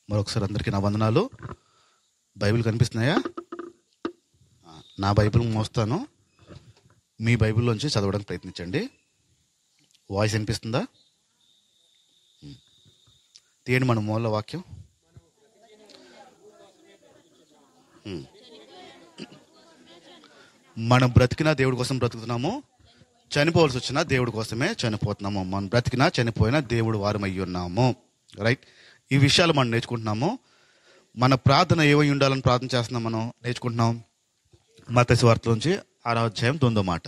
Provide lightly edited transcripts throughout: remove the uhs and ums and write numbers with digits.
మరొకసారి అందరికీ నా వందనాలు. బైబిల్ కనిపిస్తున్నాయా? నా బైబిల్ మోస్తాను, మీ బైబిల్లోంచి చదవడానికి ప్రయత్నించండి. వాయిస్ వినిపిస్తుందా? తీయండి మన మూల వాక్యం. మనం బ్రతికినా దేవుడి కోసం బ్రతుకుతున్నాము, చనిపోవాల్సి వచ్చినా దేవుడి కోసమే చనిపోతున్నాము. మనం బ్రతికినా చనిపోయినా దేవుడు వారం అయ్యి ఉన్నాము. రైట్, ఈ విషయాలు మనం నేర్చుకుంటున్నాము. మన ప్రార్థన ఏమై ఉండాలని ప్రార్థన చేస్తున్నాం, మనం నేర్చుకుంటున్నాం. మత్తయి సువార్తలోంచి 6వ అధ్యాయం 9వ మాట.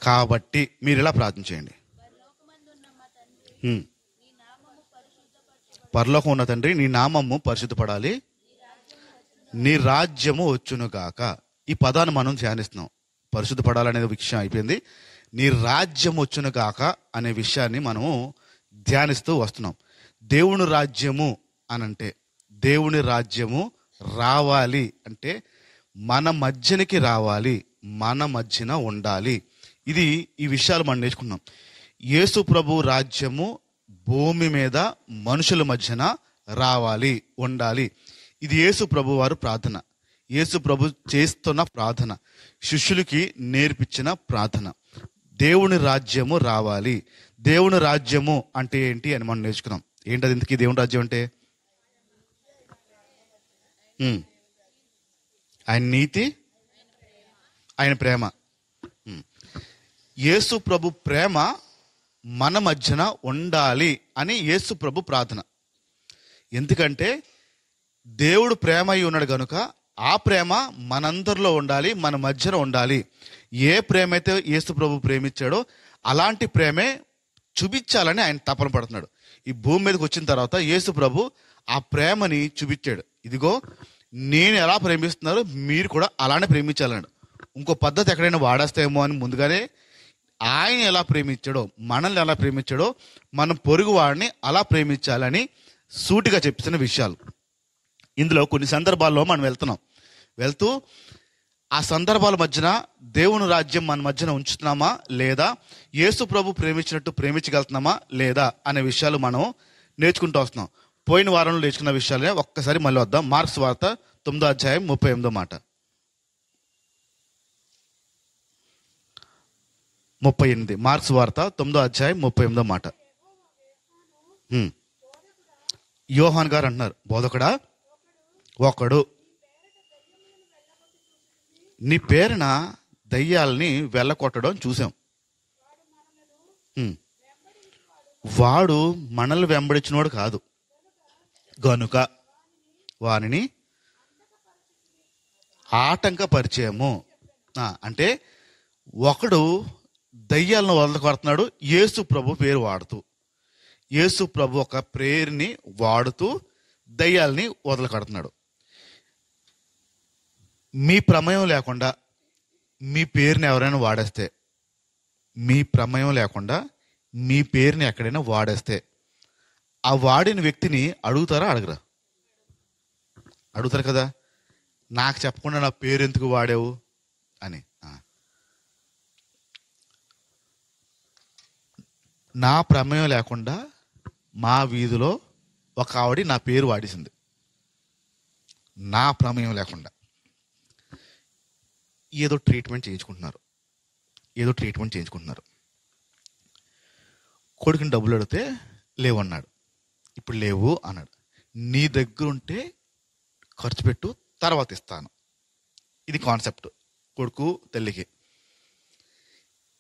కాబట్టి మీరు ఇలా ప్రార్థన చేయండి. పరలోకం ఉన్న తండ్రి, నీ నామము పరిశుద్ధపడాలి, నీ రాజ్యము వచ్చునుగాక. ఈ పదాన్ని మనం ధ్యానిస్తున్నాం. పరిశుద్ధపడాలనే విషయం అయిపోయింది. నీ రాజ్యం వచ్చునుగాక అనే విషయాన్ని మనము ధ్యానిస్తూ వస్తున్నాం. దేవుని రాజ్యము అనంటే, దేవుని రాజ్యము రావాలి అంటే మన మధ్యనికి రావాలి, మన మధ్యన ఉండాలి. ఈ విషయాలు మనం నేర్చుకున్నాం. యేసు ప్రభు రాజ్యము భూమి మీద మనుషుల మధ్యన రావాలి, ఉండాలి. ఇది యేసు ప్రభు వారు ప్రార్థన, యేసు ప్రభు చేస్తున్న ప్రార్థన, శిష్యులకి నేర్పించిన ప్రార్థన. దేవుని రాజ్యము రావాలి. దేవుని రాజ్యము అంటే ఏంటి అని మనం నేర్చుకున్నాం. ఏంటది ఇంతకీ దేవుని రాజ్యం అంటే? ఆయన నీతి, ఆయన ప్రేమ. యేసు ప్రభు ప్రేమ మన మధ్యన ఉండాలి అని యేసు ప్రభు ప్రార్థన. ఎందుకంటే దేవుడు ప్రేమ అయి ఉన్నాడు కనుక ఆ ప్రేమ మనందరిలో ఉండాలి, మన మధ్యన ఉండాలి. ఏ ప్రేమ అయితే యేసు ప్రభు ప్రేమించాడో అలాంటి ప్రేమే చూపించాలని ఆయన తపన పడుతున్నాడు. ఈ భూమి మీదకి వచ్చిన తర్వాత యేసు ప్రభు ఆ ప్రేమని చూపించాడు. ఇదిగో నేను ఎలా ప్రేమిస్తున్నారో మీరు కూడా అలానే ప్రేమించాలన్నాడు. ఇంకో పద్ధతి ఎక్కడైనా వాడేస్తాయేమో అని ముందుగానే ఆయన ఎలా ప్రేమించాడో, మనల్ని ఎలా ప్రేమించాడో మనం పొరుగు వాడిని అలా ప్రేమించాలని సూటిగా చెప్పిన విషయాలు. ఇందులో కొన్ని సందర్భాల్లో మనం వెళ్తూ ఆ సందర్భాల మధ్యన దేవుని రాజ్యం మన మధ్యన ఉంచుతున్నామా లేదా, యేసు ప్రభు ప్రేమించినట్టు ప్రేమించగలుగుతున్నామా లేదా అనే విషయాలు మనం నేర్చుకుంటూ వస్తున్నాం. పోయిన వారంలో నేర్చుకున్న విషయాలే ఒక్కసారి మళ్ళీ వద్దాం. మార్క్స్ వార్త 9వ అధ్యాయం 38వ మాట. 38. మార్క్స్ వార్త 9వ అధ్యాయం 38వ మాట. యోహాన్ గారు అంటున్నారు, బోధకుడా, ఒకడు నీ పేరున దయ్యాలని వెళ్ళకొట్టడం చూసాం. వాడు మనల్ని వెంబడించినోడు కాదు గనుక వానిని ఆటంకపరిచేము. అంటే ఒకడు దయ్యాలను వదలకొడుతున్నాడు యేసు ప్రభు పేరు వాడుతూ. యేసు ప్రభు ఒక ప్రేరుని వాడుతూ దయ్యాల్ని వదలకొడుతున్నాడు. మీ ప్రమేయం లేకుండా మీ పేరుని ఎవరైనా వాడేస్తే, మీ ప్రమేయం లేకుండా మీ పేరుని ఎక్కడైనా వాడేస్తే ఆ వాడిన వ్యక్తిని అడుగుతారా? అడగరా? అడుగుతారు కదా, నాకు చెప్పకుండా నా పేరు ఎందుకు వాడావు అని. నా ప్రమేయం లేకుండా మా వీధిలో ఒక ఆవిడ నా పేరు వాడేసింది, నా ప్రమేయం లేకుండా. ఏదో ట్రీట్మెంట్ చేయించుకుంటున్నారు. కొడుకుని డబ్బులు అడిగితే లేవన్నాడు. ఇప్పుడు లేవు అన్నాడు. నీ దగ్గర ఉంటే ఖర్చు పెట్టు, తర్వాత ఇస్తాను. ఇది కాన్సెప్ట్. కొడుకు తల్లికి.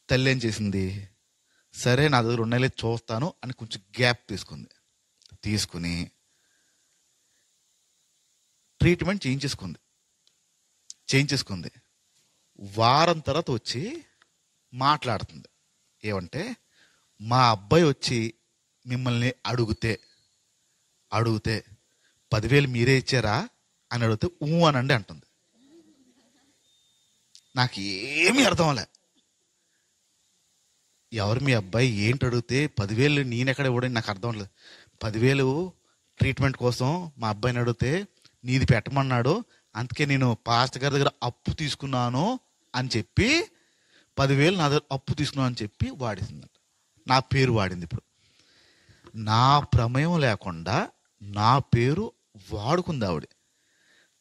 తల్లి ఏం చేసింది, సరే నా దగ్గర ఉన్నాయిలే చూస్తాను అని కొంచెం గ్యాప్ తీసుకుని ట్రీట్మెంట్ చేయించేసుకుంది. వారం తర్వాత వచ్చి మాట్లాడుతుంది. ఏమంటే, మా అబ్బాయి వచ్చి మిమ్మల్ని అడిగితే 10,000 మీరే ఇచ్చారా అని అడిగితే అనండి అంటుంది. నాకు ఏమీ అర్థం అవ్వలే. ఎవరు మీ అబ్బాయి, ఏంటి అడిగితే 10,000 నేనెక్కడ ఇవ్వడం నాకు అర్థం అవ్వలేదు. 10,000 ట్రీట్మెంట్ కోసం మా అబ్బాయిని అడిగితే నీది పెట్టమన్నాడు, అందుకే నేను పాస్టర్ గారి దగ్గర అప్పు తీసుకున్నాను అని చెప్పి 10,000 నా దగ్గర అప్పు తీసుకున్నాను అని చెప్పి వాడేసిందంట. నా పేరు వాడింది. ఇప్పుడు నా ప్రమేయం లేకుండా నా పేరు వాడుకుంది ఆవిడ.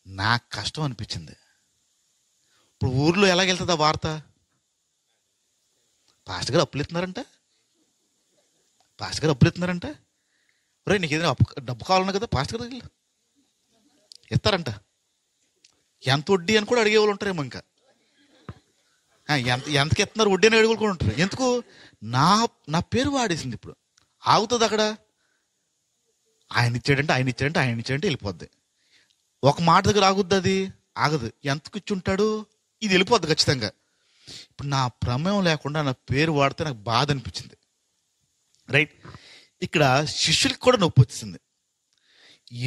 నాకు కష్టం అనిపించింది. ఇప్పుడు ఊర్లో ఎలాగెళ్తుంది ఆ వార్త? పాస్టర్ గారు అప్పులు ఇస్తున్నారంట. రే నీకు ఏదైనా డబ్బు కావాలన్నా కదా పాస్టర్ గారు దగ్గర ఇస్తారంట. ఎంత వడ్డీ అని కూడా అడిగేవాళ్ళు ఉంటారేమో. ఇంకా ఎంతకి ఇస్తున్నారు వడ్డీ అని అడిగేవాళ్ళు కూడా ఉంటారు. ఎందుకు? నా పేరు వాడేసింది. ఇప్పుడు ఆగుతుంది అక్కడ. ఆయన ఇచ్చాడంటే వెళ్ళిపోద్ది. ఒక మాట దగ్గర ఆగుద్ది, అది ఆగదు. ఎంతకు ఇచ్చి ఉంటాడు, ఇది వెళ్ళిపోద్ది ఖచ్చితంగా. ఇప్పుడు నా ప్రమేయం లేకుండా నా పేరు వాడితే నాకు బాధ అనిపించింది. రైట్. ఇక్కడ శిష్యులకి కూడా నొప్పి వచ్చింది.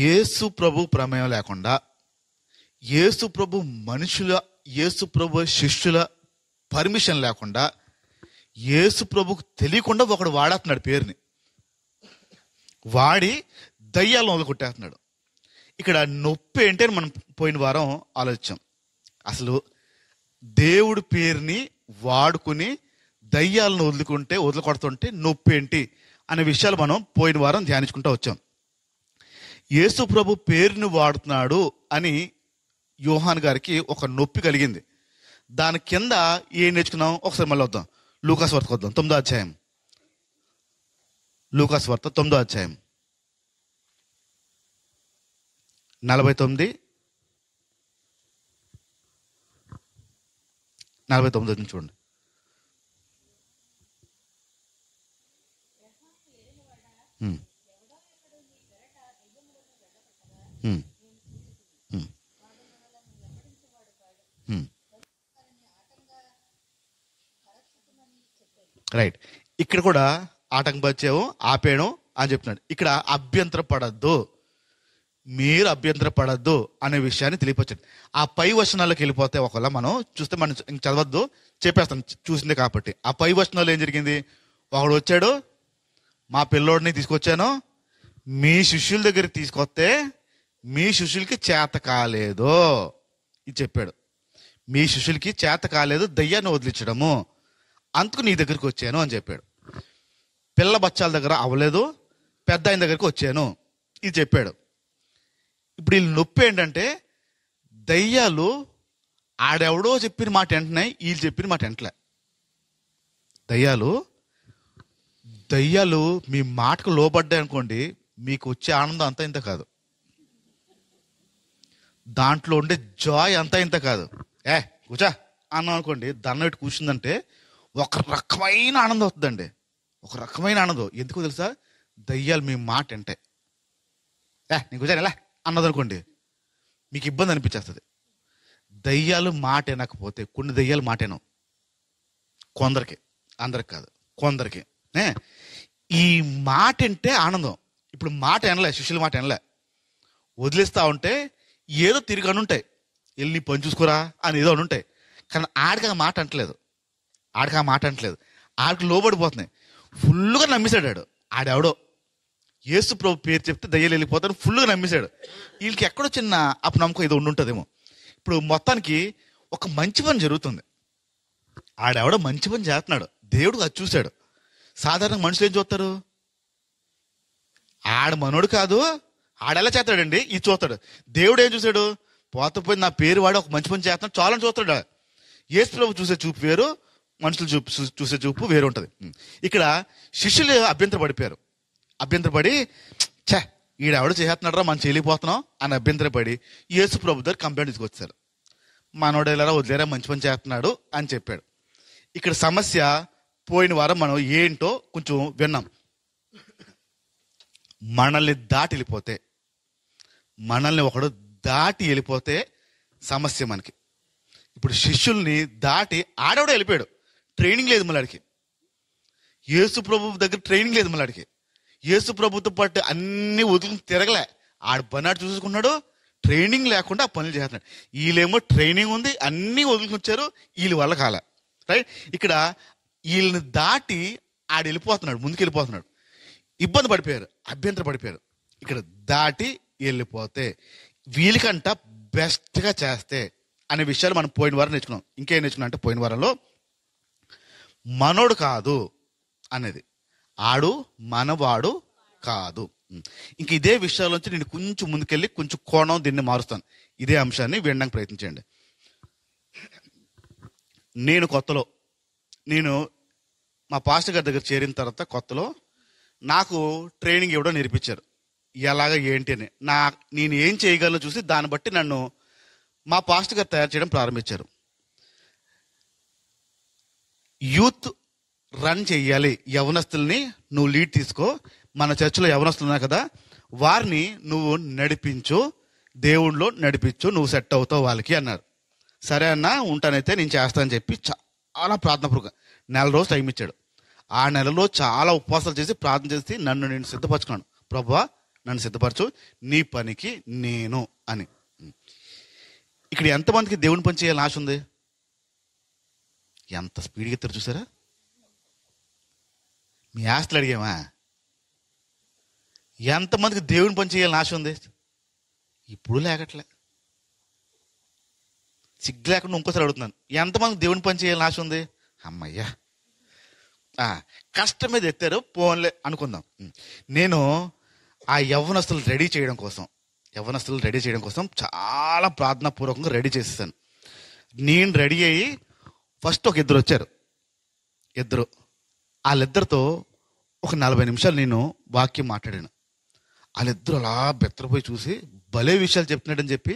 యేసు ప్రభు ప్రమేయం లేకుండా, యేసు ప్రభు శిష్యుల పర్మిషన్ లేకుండా, యేసు ప్రభుకు తెలియకుండా ఒకడు వాడేస్తున్నాడు పేరుని. వాడి దయ్యాలను వదిలికొట్టేస్తున్నాడు. ఇక్కడ నొప్పి ఏంటి అని మనం పోయిన వారం ఆలోచించాం. అసలు దేవుడి పేరుని వాడుకుని దయ్యాలను వదిలికొడుతుంటే నొప్పి ఏంటి అనే విషయాలు మనం పోయిన వారం ధ్యానించుకుంటూ వచ్చాం. యేసు ప్రభు పేరుని వాడుతున్నాడు అని యోహాన్ గారికి ఒక నొప్పి కలిగింది. దాని కింద ఏం నేర్చుకున్నాం ఒకసారి మళ్ళీ వద్దాం. లూకాసు వార్తకు వద్దాం. 9వ అధ్యాయం. లూకాసు వార్త 9వ అధ్యాయం 49 చూడండి. రైట్. ఇక్కడ కూడా ఆటంకపరిచావు, ఆపేయడం అని చెప్తున్నాడు. ఇక్కడ మీరు అభ్యంతరపడద్దు అనే విషయాన్ని తెలియపరచండి. ఆ పై వచనాల్లోకి వెళ్ళిపోతే ఒకవేళ మనం చూస్తే, మనం ఇంక చదవద్దు, చెప్పేస్తాను చూసిందే కాబట్టి. ఆ పై వచనాల్లో ఏం జరిగింది? ఒకడు వచ్చాడు, మా పిల్లోడిని తీసుకొచ్చాను, మీ శిష్యుల దగ్గరికి తీసుకొస్తే మీ శిష్యులకి చేత కాలేదు. ఇది చెప్పాడు. మీ శిష్యులకి చేత కాలేదు దయ్యాన్ని వదిలించడము, అందుకు నీ దగ్గరికి వచ్చాను అని చెప్పాడు. పిల్ల బచ్చాల దగ్గర అవ్వలేదు, పెద్ద ఆయన దగ్గరికి వచ్చాను, ఇది చెప్పాడు. ఇప్పుడు వీళ్ళు నొప్పి ఏంటంటే, దయ్యాలు ఆడెవడో చెప్పిన మాట వింటున్నాయి, వీళ్ళు చెప్పిన మాట వింటలే. దయ్యాలు మీ మాటకు లోబడ్డాయి అనుకోండి, మీకు వచ్చే ఆనందం అంతా ఇంత కాదు. దాంట్లో ఉండే జాయ్ అంతా ఇంత కాదు. కూర్చా అన్నాం అనుకోండి, దండం పెట్టి కూర్చుందంటే ఒక రకమైన ఆనందం అవుతుందండి. ఒక రకమైన ఆనందం. ఎందుకో తెలుసా? దయ్యాలు మీ మాట వింటాయి. నేను కూర్చొని ఎలా అన్నదనుకోండి, మీకు ఇబ్బంది అనిపించేస్తుంది. దయ్యాలు మాట వినకపోతే, కొన్ని దయ్యాలు మాట వినవు. కొందరికి, అందరికి కాదు, కొందరికి. ఈ మాట వింటే ఆనందం. ఇప్పుడు మాట వినలే, శిష్యుల మాట వినలే, వదిలేస్తా ఉంటే ఏదో తిరిగి అనుంటాయి, వెళ్ళి నీ పని చూసుకోరా అని ఏదో అనుంటాయి. కానీ ఆడికి ఆ మాట అంటలేదు, ఆడికి లోబడిపోతున్నాయి. ఫుల్గా నమ్మేశాడు ఆడెవడో. యేసు ప్రభు పేరు చెప్తే దయ్యాలు వెళ్ళిపోతాను ఫుల్గా నమ్మేశాడు. వీళ్ళకి ఎక్కడో చిన్న అపనమ్మకం ఏదో ఉండుంటుందేమో. ఇప్పుడు మొత్తానికి ఒక మంచి పని జరుగుతుంది, ఆడెవడో మంచి పని చేస్తున్నాడు, దేవుడు అది చూశాడు. సాధారణంగా మనుషులు ఏం చూస్తారు? ఆడ మనోడు కాదు, ఆడెలా చేస్తాడండి, ఇది చూస్తాడు. దేవుడు ఏం చూశాడు? పోతే నా పేరు వాడు ఒక మంచి పని చేస్తున్నాడు చాలని చూస్తాడు. యేసు ప్రభు చూసే చూపు వేరు, మనుషులు చూసే చూపు వేరు ఉంటుంది. ఇక్కడ శిష్యులు అభ్యంతరపడి ఈడెవడు చేస్తున్నాడు రా, మనం చేయలేకపోతున్నాం అని అభ్యంతరపడి యేసు ప్రభు దగ్గర కంప్లైంట్ తీసుకొచ్చారు. మనోడు ఎలా వదిలేరా, మంచి పని చేస్తున్నాడు అని చెప్పాడు. ఇక్కడ సమస్య పోయిన వారం మనం ఏంటో కొంచెం విన్నాం. మనల్ని ఒకడు దాటి వెళ్ళిపోతే సమస్య మనకి. ఇప్పుడు శిష్యుల్ని దాటి ఆడవిడ వెళ్ళిపోయాడు. ట్రైనింగ్ లేదు మళ్ళాడికి. యేసు ప్రభు దగ్గర ట్రైనింగ్ లేదు మళ్ళాడికి. యేసు ప్రభుతో పాటు అన్ని వదులుకుని తిరగలే, ఆడు పనాడు చూసుకున్నాడు, ట్రైనింగ్ లేకుండా ఆ పనులు చేస్తున్నాడు. వీళ్ళేమో ట్రైనింగ్ ఉంది, అన్నీ వదులుకుని వచ్చారు, వీళ్ళ వల్ల కాలే. రైట్. ఇక్కడ వీళ్ళని దాటి ఆడు వెళ్ళిపోతున్నాడు, ముందుకు వెళ్ళిపోతున్నాడు. ఇబ్బంది పడిపోయారు, అభ్యంతర పడిపోయారు. ఇక్కడ దాటి వెళ్ళిపోతే వీళ్ళకంట బెస్ట్గా చేస్తే అనే విషయాలు మనం పోయిన వారం నేర్చుకున్నాం. ఇంకేం నేర్చుకున్నాం అంటే, పోయిన వారంలో మనోడు కాదు అనేది, ఆడు మనవాడు కాదు. ఇంక ఇదే విషయాల్లోంచి నేను కొంచెం ముందుకెళ్ళి కొంచెం కోణం దీన్ని మారుస్తాను. ఇదే అంశాన్ని వినడానికి ప్రయత్నించండి. నేను మా పాస్టర్ గారి దగ్గర చేరిన తర్వాత కొత్తలో నాకు ట్రైనింగ్ ఇవ్వడం నేర్పించారు. ఎలాగ ఏంటి అని నేను ఏం చేయగలను చూసి దాన్ని బట్టి నన్ను మా పాస్టర్ గారు తయారు చేయడం ప్రారంభించారు. యూత్ రన్ చెయ్యాలి, యవనస్తుల్ని నువ్వు లీడ్ తీసుకో, మన చర్చిలో యవనస్తులు ఉన్నారు కదా, వారిని నువ్వు నడిపించు, దేవుళ్ళో నడిపించు, నువ్వు సెట్ అవుతావు వాళ్ళకి అన్నారు. సరే అన్న, ఉంటానైతే నేను చేస్తానని చెప్పి చాలా ప్రార్థనపూర్వకంగా 1 నెల రోజు టైం ఇచ్చాడు. ఆ నెలలో చాలా ఉపవాసాలు చేసి ప్రార్థన చేసి నన్ను నేను సిద్ధపరచుకున్నాను. ప్రభువా, నన్ను సిద్ధపరచు నీ పనికి నేను అని. ఇక్కడ ఎంతమందికి దేవుని పని చేయాలని ఆశ ఉంది? ఎంత స్పీడ్గా ఎత్తారు చూసారా? మీ ఆస్తులు అడిగామా? ఎంతమందికి దేవుని పని చేయాలని ఆశ ఉంది? ఇప్పుడు లేకట్లే, సిగ్గు లేకుండా ఇంకోసారి అడుగుతున్నాను, ఎంతమందికి దేవుని పని చేయాలని ఆశ ఉంది? అమ్మయ్యా, కష్టం మీద ఎత్తారు, పోన్లే అనుకుందాం. నేను ఆ యవ్వనస్తులు రెడీ చేయడం కోసం చాలా ప్రార్థనాపూర్వకంగా రెడీ చేసేసాను. నేను రెడీ అయ్యి ఫస్ట్ ఒక ఇద్దరు వచ్చారు. వాళ్ళిద్దరితో ఒక 40 నిమిషాలు నేను వాక్యం మాట్లాడాను. వాళ్ళిద్దరు అలా బెత్తరపోయి చూసి భలే విషయాలు చెప్తున్నాడని చెప్పి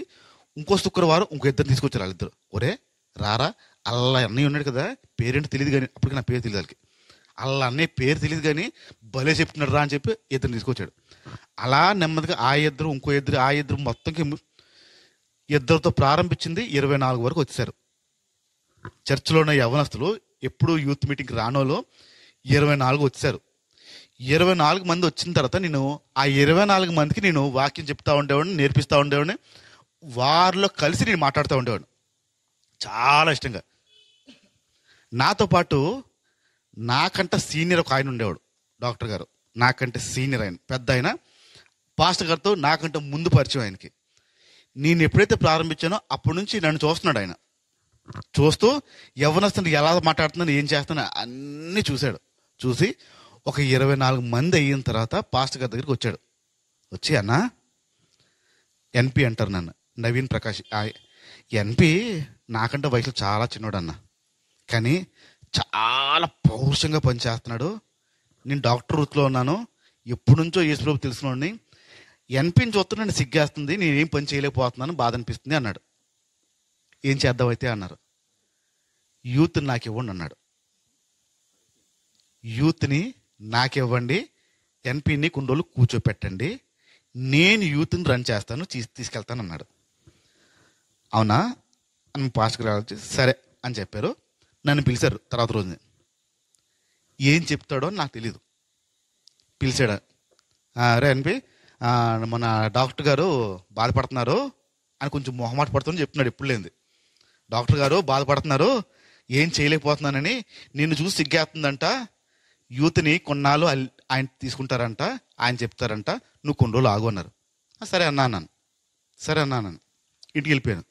ఇంకో శుక్రవారం ఇంకో ఇద్దరు తీసుకొచ్చారు. వాళ్ళిద్దరు, ఒరే రారా, అలా అన్నయ్య ఉన్నాడు కదా, పేరేంటి తెలియదు కానీ, అప్పటికి నా పేరు తెలియదు వాళ్ళకి, అలా అన్నయ్య పేరు తెలియదు కానీ భలే చెప్తున్నాడు రా అని చెప్పి ఇద్దరు తీసుకొచ్చాడు. అలా నెమ్మదిగా ఆ ఇద్దరు ఇంకో ఇద్దరు ఆ ఇద్దరు మొత్తంకి ఇద్దరితో ప్రారంభించింది 24 వరకు వచ్చేసారు. చర్చిలో ఉన్న యవనస్తులు ఎప్పుడు యూత్ మీటింగ్కి రానోలో 24 వచ్చేసారు. 24 మంది వచ్చిన తర్వాత నేను ఆ 24 మందికి నేను వాక్యం చెప్తా ఉండేవాడిని, నేర్పిస్తూ ఉండేవాడిని, వారిలో కలిసి నేను మాట్లాడుతూ ఉండేవాడిని చాలా ఇష్టంగా. నాతో పాటు నాకంటే సీనియర్ ఒక ఆయన ఉండేవాడు, డాక్టర్ గారు. నాకంటే సీనియర్ ఆయన, పెద్ద ఆయన, పాస్టర్ గారితో నాకంటే ముందు పరిచయం ఆయనకి. నేను ఎప్పుడైతే ప్రారంభించానో అప్పటి నుంచి నన్ను చూస్తున్నాడు ఆయన. చూస్తూ యవ్వనస్తుని ఎలా మాట్లాడుతున్నాను, ఏం చేస్తున్నా అన్నీ చూశాడు. చూసి ఒక 24 మంది అయిన తర్వాత పాస్టర్ గారి దగ్గరికి వచ్చాడు. వచ్చి, అన్న ఎన్పి అంటారు నన్ను, నవీన్ ప్రకాష్. ఎన్పి నాకంటే వయసులో చాలా చిన్నోడు అన్న, కానీ చాలా పౌరుషంగా పనిచేస్తున్నాడు. నేను డాక్టర్ వృత్తిలో ఉన్నాను, ఎప్పటి నుంచో యేసుప్రభు తెలిసినోడిని, ఎన్పిని చూస్తున్నా నన్ను సిగ్గేస్తుంది, నేనేం పని చేయలేకపోతున్నాను, బాధ అనిపిస్తుంది అన్నాడు. ఏం చేద్దామైతే అన్నారు. యూత్ని నాకు ఇవ్వండి అన్నాడు. యూత్ని నాకివ్వండి, ఎన్పిని కొన్ని రోజులు కూర్చోపెట్టండి, నేను యూత్ని రన్ చేస్తాను, తీసుకెళ్తాను అన్నాడు. అవునా అని పాస్టర్ గారు సరే అని చెప్పారు. నన్ను పిలిచారు తర్వాత రోజుని. ఏం చెప్తాడో నాకు తెలీదు. పిలిచాడు, అరే ఎన్పి, మన డాక్టర్ గారు బాధపడుతున్నారు అని కొంచెం మొహమాట పడుతుందని చెప్తున్నాడు. ఎప్పుడు లేనిది, డాక్టర్ గారు బాధపడుతున్నారు, ఏం చేయలేకపోతున్నానని, నిన్ను చూసి సిగ్గేస్తుందంట, యూత్ని కొన్నాళ్ళు ఆయన తీసుకుంటారంట, ఆయన చెప్తారంట, నువ్వు కొన్ని రోజులు ఆగు అన్నారు. సరే అన్నాను. ఇంటికి వెళ్ళిపోయాను.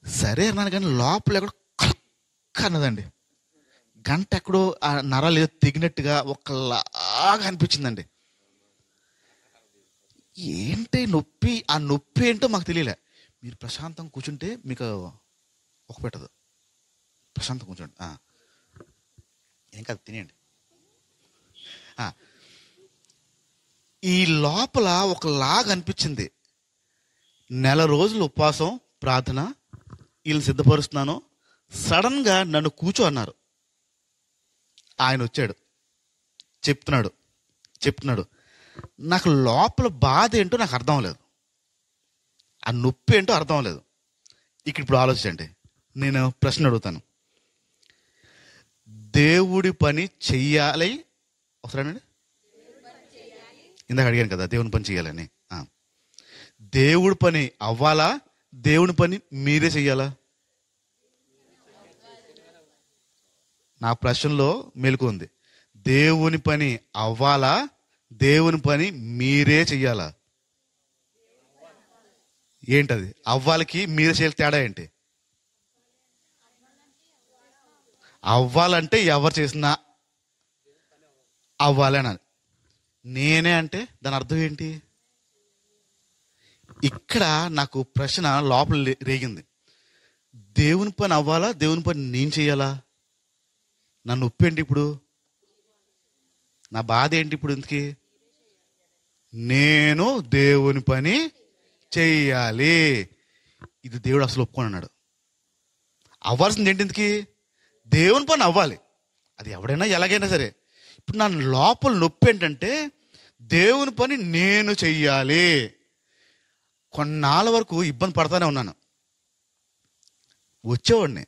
సరే అన్నాను, కానీ లోపల ఎక్కడో కలక్క అన్నదండి. గంట ఎక్కడో ఆ నరాలు ఏదో తెగినట్టుగా ఒకలాగా అనిపించిందండి. ఏంటి నొప్పి, ఆ నొప్పి ఏంటో మాకు తెలియలే. మీరు ప్రశాంతంగా కూర్చుంటే మీకు ఒక పెట్టదు, ప్రశాంతంగా కూర్చోండి, ఏం కాదు తినేయండి. ఈ లోపల ఒకలాగా అనిపించింది. 1 నెల రోజులు ఉపవాసం ప్రార్థన, వీళ్ళని సిద్ధపరుస్తున్నాను. సడన్గా నన్ను కూర్చో అన్నారు. ఆయన వచ్చాడు, చెప్తున్నాడు. నాకు లోపల బాధ ఏంటో నాకు అర్థం లేదు, ఆ నొప్పి ఏంటో అర్థం లేదు. ఇప్పుడు ఆలోచించండి, నేను ప్రశ్న అడుగుతాను. దేవుడి పని చెయ్యాలి, ఒకసారి ఇందాక అడిగాను కదా దేవుని పని చెయ్యాలని. దేవుడి పని అవ్వాలా, దేవుని పని మీరే చెయ్యాలా? నా ప్రశ్నలో మెలకు ఉంది. దేవుని పని అవ్వాలా, దేవుని పని మీరే చెయ్యాలా? ఏంటది? అవ్వాలకి మీరే చేయాలి తేడా ఏంటి? అవ్వాలంటే ఎవరు చేసినా అవ్వాలి అనాలి. నేనే అంటే దాని అర్థం ఏంటి? ఇక్కడ నాకు ప్రశ్న లోపల రేగింది. దేవుని పని అవ్వాలా, దేవుని పని నేను చేయాలా? నా నొప్పి ఏంటి ఇప్పుడు? నా బాధ ఏంటి ఇప్పుడు? ఇంతకీ నేను దేవుని పని చెయ్యాలి, ఇది దేవుడు అసలు ఒప్పుకొని అన్నాడు. అవ్వాల్సింది ఏంటి? ఇంతకీ దేవుని పని అవ్వాలి, అది ఎవడైనా ఎలాగైనా సరే. ఇప్పుడు నా లోపల నొప్పి ఏంటంటే దేవుని పని నేను చెయ్యాలి. కొన్నాళ్ళ వరకు ఇబ్బంది పడతానే ఉన్నాను. వచ్చేవాడిని,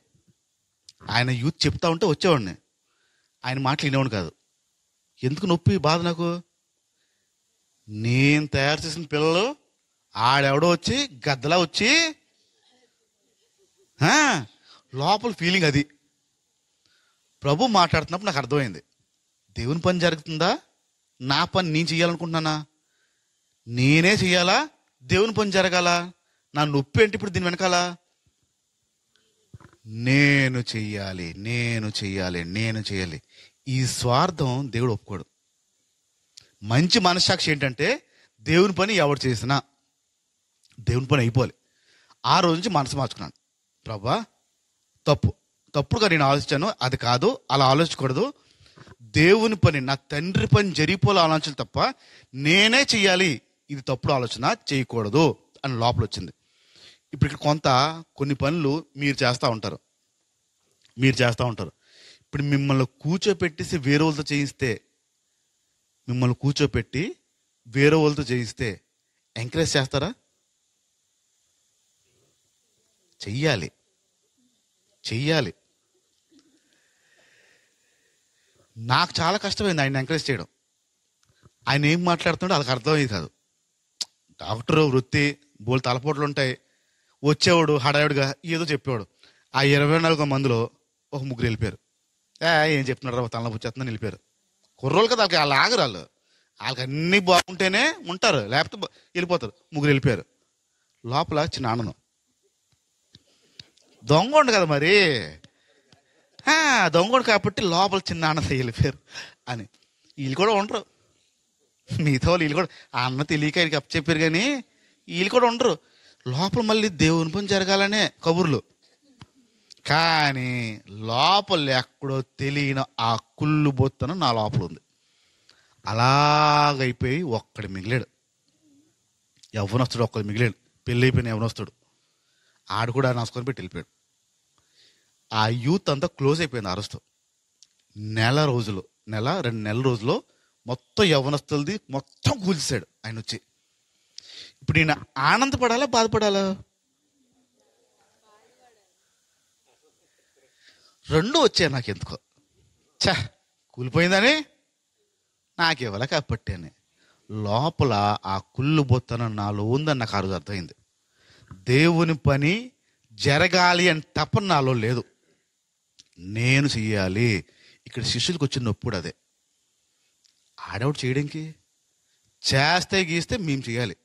ఆయన యూత్ చెప్తా ఉంటే వచ్చేవాడిని, ఆయన మాటలు వినేవాడు కాదు. ఎందుకు నొప్పి, బాధ నాకు? నేను తయారు చేసిన పిల్లలు ఆడెవడో వచ్చి గద్దలా వచ్చి లోపల ఫీలింగ్ అది. ప్రభు మాట్లాడుతున్నప్పుడు నాకు అర్థమైంది, దేవుని పని జరుగుతుందా, నా పని నేను చెయ్యాలనుకుంటున్నానా? నేనే చెయ్యాలా, దేవుని పని జరగాల? నా నొప్పి ఏంటి ఇప్పుడు దీని వెనకాల? నేను చెయ్యాలి, నేను చెయ్యాలి, నేను చేయాలి. ఈ స్వార్థం దేవుడు ఒప్పుకోడు. మంచి మనస్సాక్షి ఏంటంటే దేవుని పని ఎవడు చేసినా దేవుని పని అయిపోవాలి. ఆ రోజు నుంచి మనసు మార్చుకున్నాను, ప్రభా తప్పుడుగా నేను ఆలోచించాను, అది కాదు, అలా ఆలోచించకూడదు. దేవుని పని, నా తండ్రి పని జరిగిపోలే ఆలోచనలు తప్ప నేనే చెయ్యాలి, ఇది తప్పుడు ఆలోచన, చేయకూడదు అని లోపల వచ్చింది. ఇప్పుడు ఇక్కడ కొన్ని పనులు మీరు చేస్తూ ఉంటారు. ఇప్పుడు మిమ్మల్ని కూర్చోపెట్టేసి వేరే వాళ్ళతో చేయిస్తే ఎంకరేజ్ చేస్తారా? చెయ్యాలి. నాకు చాలా కష్టమైంది ఆయన ఎంకరేజ్ చేయడం. ఆయన ఏం మాట్లాడుతున్నాడో వాళ్ళకి అర్థమయ్యేది కాదు. డాక్టర్ వృత్తి, బోల్ తలపోట్లు ఉంటాయి. వచ్చేవాడు హడావుడిగా ఏదో చెప్పేవాడు. ఆ 24 మందిలో ఒక 3 వెళ్ళిపోయారు. ఏం చెప్తున్నాడు, తలనొప్పి వచ్చేస్తుందని వెళ్ళిపోయారు. కుర్రోళ్ళు కదా, వాళ్ళు ఆగరు, వాళ్ళకి అన్నీ బాగుంటేనే ఉంటారు, లేకపోతే వెళ్ళిపోతారు. 3 వెళ్ళిపోయారు. లోపల చిన్న ఆనందం. దొంగోండు కదా మరి, దొంగోడు కాబట్టి లోపల చిన్న ఆనందం, వెళ్ళిపోయారు అని. వీళ్ళు కూడా ఉండరు, మిగతా వాళ్ళు. వీళ్ళు కూడా ఆ అన్న తెలియక వీళ్ళకి అప్పు చెప్పారు, కానీ వీళ్ళు కూడా ఉండరు. లోపల మళ్ళీ దేవుని పని జరగాలనే కబుర్లు. కానీ లోపల ఎక్కడో తెలియని ఆ కుళ్ళు బొత్తనం నా లోపల ఉంది. అలాగైపోయి ఒక్కడు మిగిలాడు, యవ్వనొస్తాడు. ఒక్కడు మిగిలాడు, పెళ్ళి అయిపోయిన యవ్వనొస్తాడు. ఆడు కూడా నాసుకొని పెట్టి వెళ్ళిపోయాడు. ఆ యూత్ అంతా క్లోజ్ అయిపోయింది. అరెస్టు 2 నెలల రోజుల్లో మొత్తం యవ్వనస్తులది మొత్తం కూల్చాడు ఆయన వచ్చి. ఇప్పుడు నేను ఆనందపడాలా, బాధపడాలా? రెండూ వచ్చాయి నాకు. ఎందుకో కూలిపోయిందని నాకు ఇవ్వలే కాబట్టి అని లోపల ఆ కుళ్ళు బొత్తన నాలో ఉందని నాకు ఆ రోజు అర్థమైంది. దేవుని పని జరగాలి అని తప్ప నాలో లేదు, నేను చెయ్యాలి. ఇక్కడ శిష్యులకు వచ్చిన నొప్పుడు అదే. ఆడవుడు చేయడానికి చేస్తే గీస్తే మేము చేయాలి.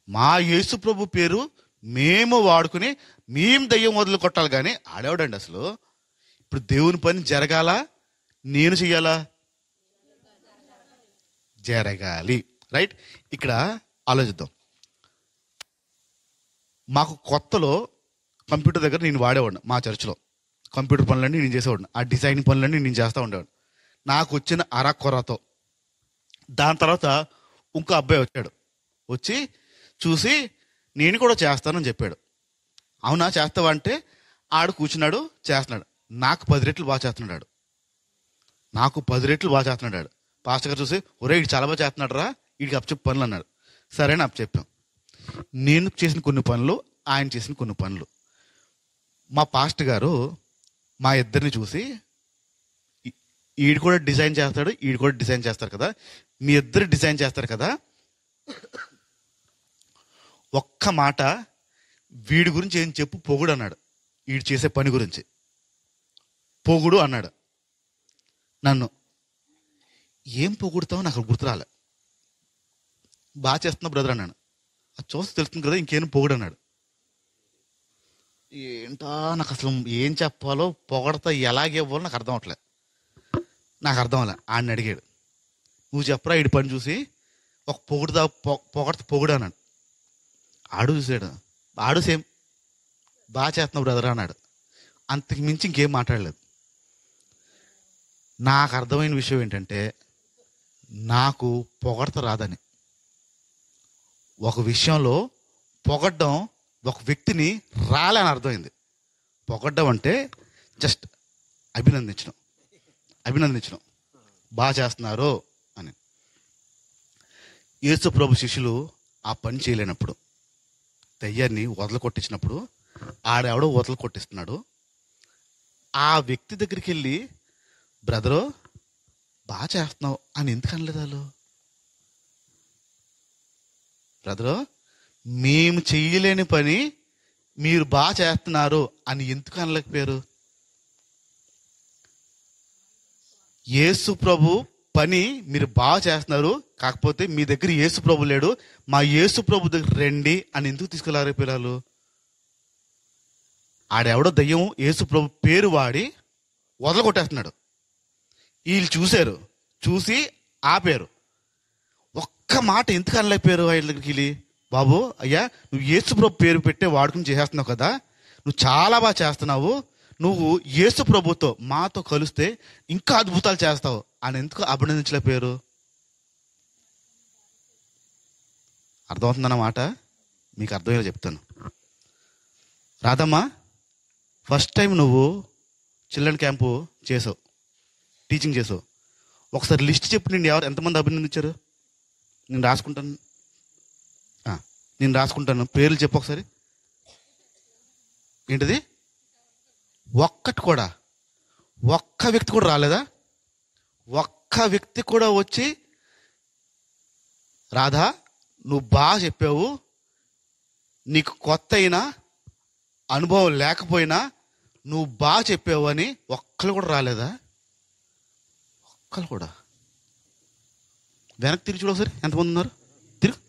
మా యేసు ప్రభు పేరు మేము వాడుకుని మేము దయ్యం వదిలి కొట్టాలి, కానీ ఆడేవాడండి అసలు. ఇప్పుడు దేవుని పని జరగాల, నేను చెయ్యాలా? జరగాలి. రైట్. ఇక్కడ ఆలోచిద్దాం. మాకు కొత్తలో కంప్యూటర్ దగ్గర నేను వాడేవాడిని. మా చర్చిలో కంప్యూటర్ పనులన్నీ నేను చేసేవాడిని, ఆ డిజైనింగ్ పనులన్నీ నేను చేస్తూ ఉండేవాడిని నాకు వచ్చిన అరకొరతో. దాని తర్వాత ఇంకో అబ్బాయి వచ్చాడు, వచ్చి చూసి నేను కూడా చేస్తానని చెప్పాడు. అవునా చేస్తావా అంటే ఆడు కూర్చున్నాడు, చేస్తున్నాడు. నాకు 10 రెట్లు బాగా చేస్తున్నాడు. పాస్టర్ గారు చూసి, ఒరే వీడు చాలా బాగా చేస్తున్నాడు రా, వీడికి అప్పచెప్పు పనులు అన్నాడు. సరేనా అప్పచెప్పాం. నేను చేసిన కొన్ని పనులు, ఆయన చేసిన కొన్ని పనులు. మా పాస్టర్ గారు మా ఇద్దరిని చూసి, ఈడు కూడా డిజైన్ చేస్తాడు, ఈడు కూడా డిజైన్ చేస్తారు కదా, మీ ఇద్దరు డిజైన్ చేస్తారు కదా, ఒక్క మాట వీడి గురించి ఏం చెప్పు, పొగుడు అన్నాడు. వీడు చేసే పని గురించి పొగుడు అన్నాడు. నన్ను ఏం పొగుడుతావో నాకు గుర్తురాలే. బాగా చేస్తున్నా బ్రదర్ అన్నాడు. అది చూస్తే తెలుస్తుంది కదా, ఇంకేం పొగుడు అన్నాడు. ఏంటా నాకు అసలు ఏం చెప్పాలో, పొగడతా ఎలాగే ఇవ్వాలో నాకు అర్థం అవట్లే. ఆడిని అడిగాడు, నువ్వు చెప్పరా ఇడి పని చూసి, ఒక పొగడు అన్నాడు. ఆడు చూసాడు, ఆడు సేమ్ బాగా చేస్తున్నావు బ్రదర్ అన్నాడు. అంతకు మించి ఇంకేం మాట్లాడలేదు. నాకు అర్థమైన విషయం ఏంటంటే, నాకు పొగడత రాదని. ఒక విషయంలో పొగడ్డం ఒక వ్యక్తిని రాలని అర్థమైంది. పొగడ్డం అంటే జస్ట్ అభినందించడం బాగా చేస్తున్నారు అని. యేసు ప్రభు శిష్యులు ఆ పని చేయలేనప్పుడు, దయ్యాన్ని వదలు కొట్టించినప్పుడు, ఆడెవడో వదలు కొట్టిస్తున్నాడు, ఆ వ్యక్తి దగ్గరికి వెళ్ళి బ్రదరు బాగా చేస్తున్నావు అని ఎందుకు అనలేదు వాళ్ళు? బ్రదరు మేము చెయ్యలేని పని మీరు బాగా చేస్తున్నారు అని ఎందుకు అనలేకపోయారు? యేసు ప్రభు పని మీరు బాగా చేస్తున్నారు, కాకపోతే మీ దగ్గర యేసు ప్రభు లేడు, మా యేసు ప్రభు దగ్గర రండి అని ఎందుకు తీసుకెళ్ళారు? ఆడెవడో దయ్యం యేసు ప్రభు పేరు వాడి వదలగొట్టేస్తున్నాడు. వీళ్ళు చూశారు, చూసి ఆపారు. ఒక్క మాట ఎందుకు అనలేకపోయారు ఆయన దగ్గరికి వెళ్ళి? బాబు అయ్యా, నువ్వు యేసు ప్రభు పేరు పెట్టే వాడుకుని చేసేస్తున్నావు కదా, నువ్వు చాలా బాగా చేస్తున్నావు, నువ్వు యేసు ప్రభుతో మాతో కలిస్తే ఇంకా అద్భుతాలు చేస్తావు అని ఎందుకు అభినందించలేకపోయారు? అర్థమవుతుందన్నమాట. మీకు అర్థమయ్యేలా చెప్తాను. రాధమ్మా, ఫస్ట్ టైం నువ్వు చిల్డ్రన్ క్యాంపు చేసావు, టీచింగ్ చేసావు. ఒకసారి లిస్ట్ చెప్పు, నేను ఎంతమంది అభినందించారు? నేను రాసుకుంటాను పేర్లు చెప్పు ఒకసారి. ఏంటిది? ఒక్క వ్యక్తి కూడా రాలేదా? ఒక్క వ్యక్తి కూడా వచ్చి రాధా నువ్వు బాగా చెప్పావు, నీకు కొత్త అయినా అనుభవం లేకపోయినా నువ్వు బాగా చెప్పావు అని ఒక్కరు కూడా రాలేదా? ఒక్కరు కూడా. వెనక్కి తిరిగి చూడ ఒకసారి, ఎంతమంది ఉన్నారు? తిరుగు.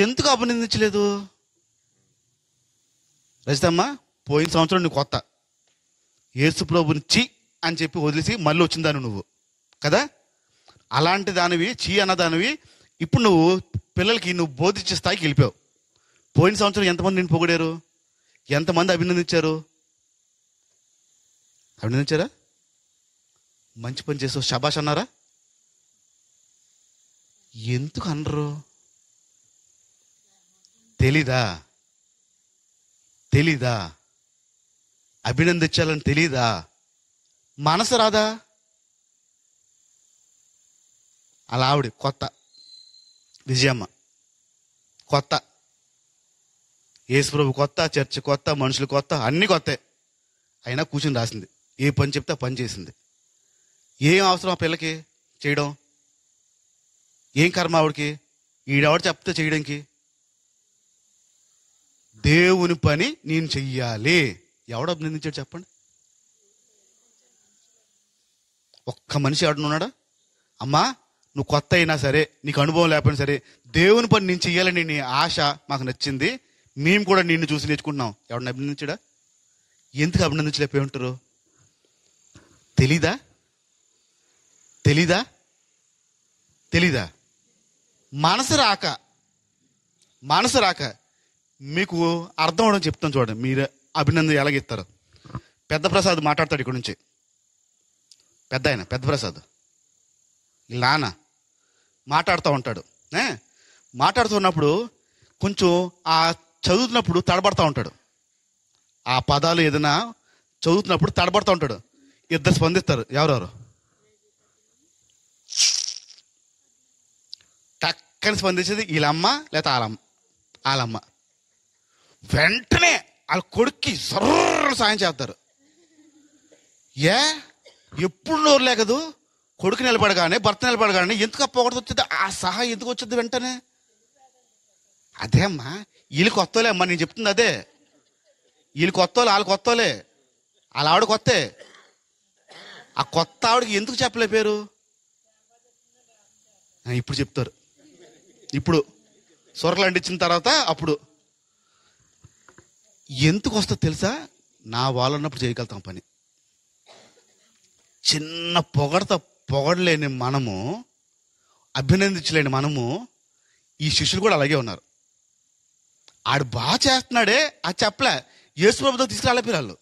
ఎందుకు అభినందించలేదు? రజితమ్మ, పోయిన సంవత్సరం నువ్వు కొత్త, యేసు ప్రభుని చి అని చెప్పి వదిలేసి మళ్ళీ వచ్చిందాను నువ్వు కదా. అలాంటి దానివి, చీ అన్నదానివి, ఇప్పుడు నువ్వు పిల్లలకి నువ్వు బోధించే స్థాయికి వెళ్ళిపోయావు. పోయిన సంవత్సరం ఎంతమంది నేను పొగిడారు? ఎంతమంది అభినందించారు? అభినందించారా? మంచి పని చేసావు శబాష్ అన్నారా? ఎందుకు అనరు? తెలీదా? అభినందించాలని తెలీదా? మనసు రాదా? అలా ఆవిడ కొత్త, విజయమ్మ కొత్త, యేసుప్రభు కొత్త, చర్చ్ కొత్త, మనుషులు కొత్త, అన్నీ కొత్తే. అయినా కూర్చుని రాసింది. ఏ పని చెప్తే ఆ పని చేసింది. ఏం అవసరం ఆ పిల్లకి చేయడం? ఏం కర్మ ఆవిడకి? ఈడెవడు చెప్తే చేయడానికి? దేవుని పని నేను చెయ్యాలి. ఎవడు అభినందించాడు చెప్పండి? ఒక్క మనిషి ఎవడనున్నాడా? అమ్మా నువ్వు కొత్త అయినా సరే, నీకు అనుభవం లేకపోయినా సరే, దేవుని పని నేను చెయ్యాలని నీ ఆశ మాకు నచ్చింది, మేము కూడా నిన్ను చూసి నేర్చుకుంటున్నాం. ఎవరిని అభినందించాడా? ఎందుకు అభినందించలేకపోయి ఉంటారు? తెలీదా? మనసు రాక. మీకు అర్థం అవడం చెప్తాను చూడండి, మీరు అభినందన ఎలాగిస్తారు. పెద్ద ప్రసాద్ మాట్లాడతాడు ఇక్కడ నుంచి. పెద్ద ప్రసాద్ ఇలా నాన్న మాట్లాడుతూ ఉంటాడు. మాట్లాడుతున్నప్పుడు కొంచెం ఆ చదువుతున్నప్పుడు తడబడతా ఉంటాడు. ఆ పదాలు ఏదైనా చదువుతున్నప్పుడు తడబడతా ఉంటాడు. ఇద్దరు స్పందిస్తారు. ఎవరెవరు? టక్కని స్పందించేది వీళ్ళమ్మ లేకపోతే వాళ్ళమ్మ. వెంటనే వాళ్ళ కొడుక్కి సర్ర సాయం చేస్తారు. ఎప్పుడు నోరు లేకదు, కొడుకు నిలబడగానే, భర్త నిలబడగానే ఎందుకు పొగడత వచ్చింది? ఆ సహాయం ఎందుకు వచ్చింది వెంటనే? అదే అమ్మా, వీళ్ళు కొత్తలే అమ్మా, నేను చెప్తుంది అదే. వీళ్ళు కొత్తలే, వాళ్ళు కొత్తలే, వాళ్ళ ఆవిడ కొత్తే. ఆ కొత్త ఆవిడకి ఎందుకు చెప్పలేపారు? ఇప్పుడు చెప్తారు. ఇప్పుడు సొరలు అంటించిన తర్వాత అప్పుడు ఎందుకు వస్తుందో తెలుసా? నా వాళ్ళు ఉన్నప్పుడు చేయగలుగుతాం పని. చిన్న పొగడలేని మనము, అభినందించలేని మనము, ఈ శిష్యులు కూడా అలాగే ఉన్నారు. ఆడు బాగా చేస్తున్నాడే అది చెప్పలే, యేసుప్రభుతో తీసుకురాలే పిల్లలు.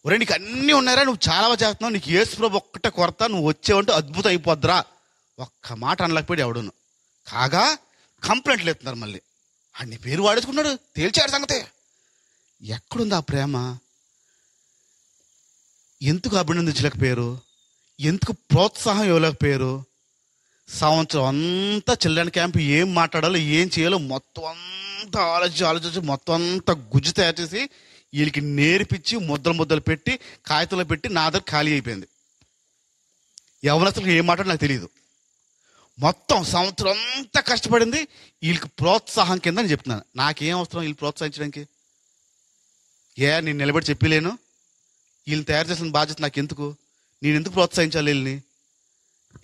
ఒరే నీకు అన్నీ ఉన్నారా, నువ్వు చాలా బాగా చేస్తున్నావు, నీకు యేసుప్రభు ఒక్కటే కొరత, నువ్వు వచ్చేవంటే అద్భుతం అయిపోద్దురా, ఒక్క మాట అనలేకపోయాడు ఎవడును. కాగా కంప్లైంట్లు ఎత్తున్నారు మళ్ళీ. నీ పేరు వాడేసుకున్నాడు, తేల్చాడు సంగతే. ఎక్కడుంది ఆ ప్రేమ? ఎందుకు అభినందించలేకపోయారు? ఎందుకు ప్రోత్సాహం ఇవ్వలేకపోయారు? సంవత్సరం అంతా చిల్డ్రన్ క్యాంప్ ఏం మాట్లాడాలో ఏం చేయాలో మొత్తం అంతా ఆలోచించి మొత్తం అంతా గుజ్జు తయారు చేసి వీళ్ళకి నేర్పించి ముద్దలు పెట్టి కాగితంలో పెట్టి నా దగ్గర ఖాళీ అయిపోయింది. యవనస్తులకు ఏం మాట్లాడో నాకు తెలియదు. మొత్తం సంవత్సరం అంతా కష్టపడింది వీళ్ళకి ప్రోత్సాహం కింద అని చెప్తున్నాను. నాకేం అవసరం వీళ్ళు ప్రోత్సహించడానికి? నేను నిలబడి చెప్పలేను? వీళ్ళని తయారు చేసిన బాధ్యత నాకు ఎందుకు? నేను ఎందుకు ప్రోత్సహించాలి వీళ్ళని?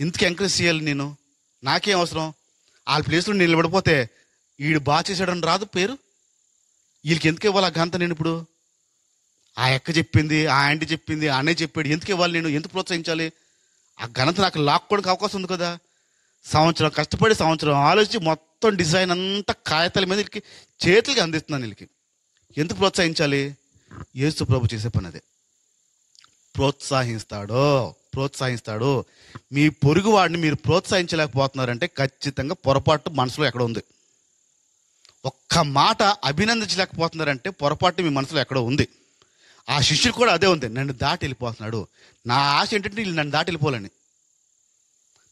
ఎందుకు ఎంకరేజ్ చేయాలి నేను? నాకేం అవసరం? వాళ్ళ ప్లేస్లో నేను నిలబడిపోతే వీడు బాగా చేశాడని రాదు పేరు. వీళ్ళకి ఎందుకు ఇవ్వాలి ఆ ఘనత? నేను ఇప్పుడు ఆ అక్క చెప్పింది, ఆ ఆంటీ చెప్పింది, ఆ అన్నయ్య చెప్పాడు, ఎందుకు ఇవ్వాలి? నేను ఎందుకు ప్రోత్సహించాలి? ఆ ఘనత నాకు లాక్కోవడానికి అవకాశం ఉంది కదా. సంవత్సరం కష్టపడి సంవత్సరం ఆలోచించి మొత్తం డిజైన్ అంతా కాగితాల మీద వీళ్ళకి చేతులకి అందిస్తున్నాను. వీళ్ళకి ఎందుకు ప్రోత్సహించాలి? యేసు ప్రభు చేసే పని అదే. ప్రోత్సహిస్తాడు. మీ పొరుగు వాడిని మీరు ప్రోత్సహించలేకపోతున్నారంటే ఖచ్చితంగా పొరపాటు మనసులో ఎక్కడ ఉంది. ఒక్క మాట అభినందించలేకపోతున్నారంటే పొరపాటు మీ మనసులో ఎక్కడో ఉంది. ఆ శిష్యుడు కూడా అదే ఉంది, నన్ను దాటి వెళ్ళిపోతున్నాడు. నా ఆశ ఏంటంటే వీళ్ళు నన్ను దాటి వెళ్ళిపోవాలని.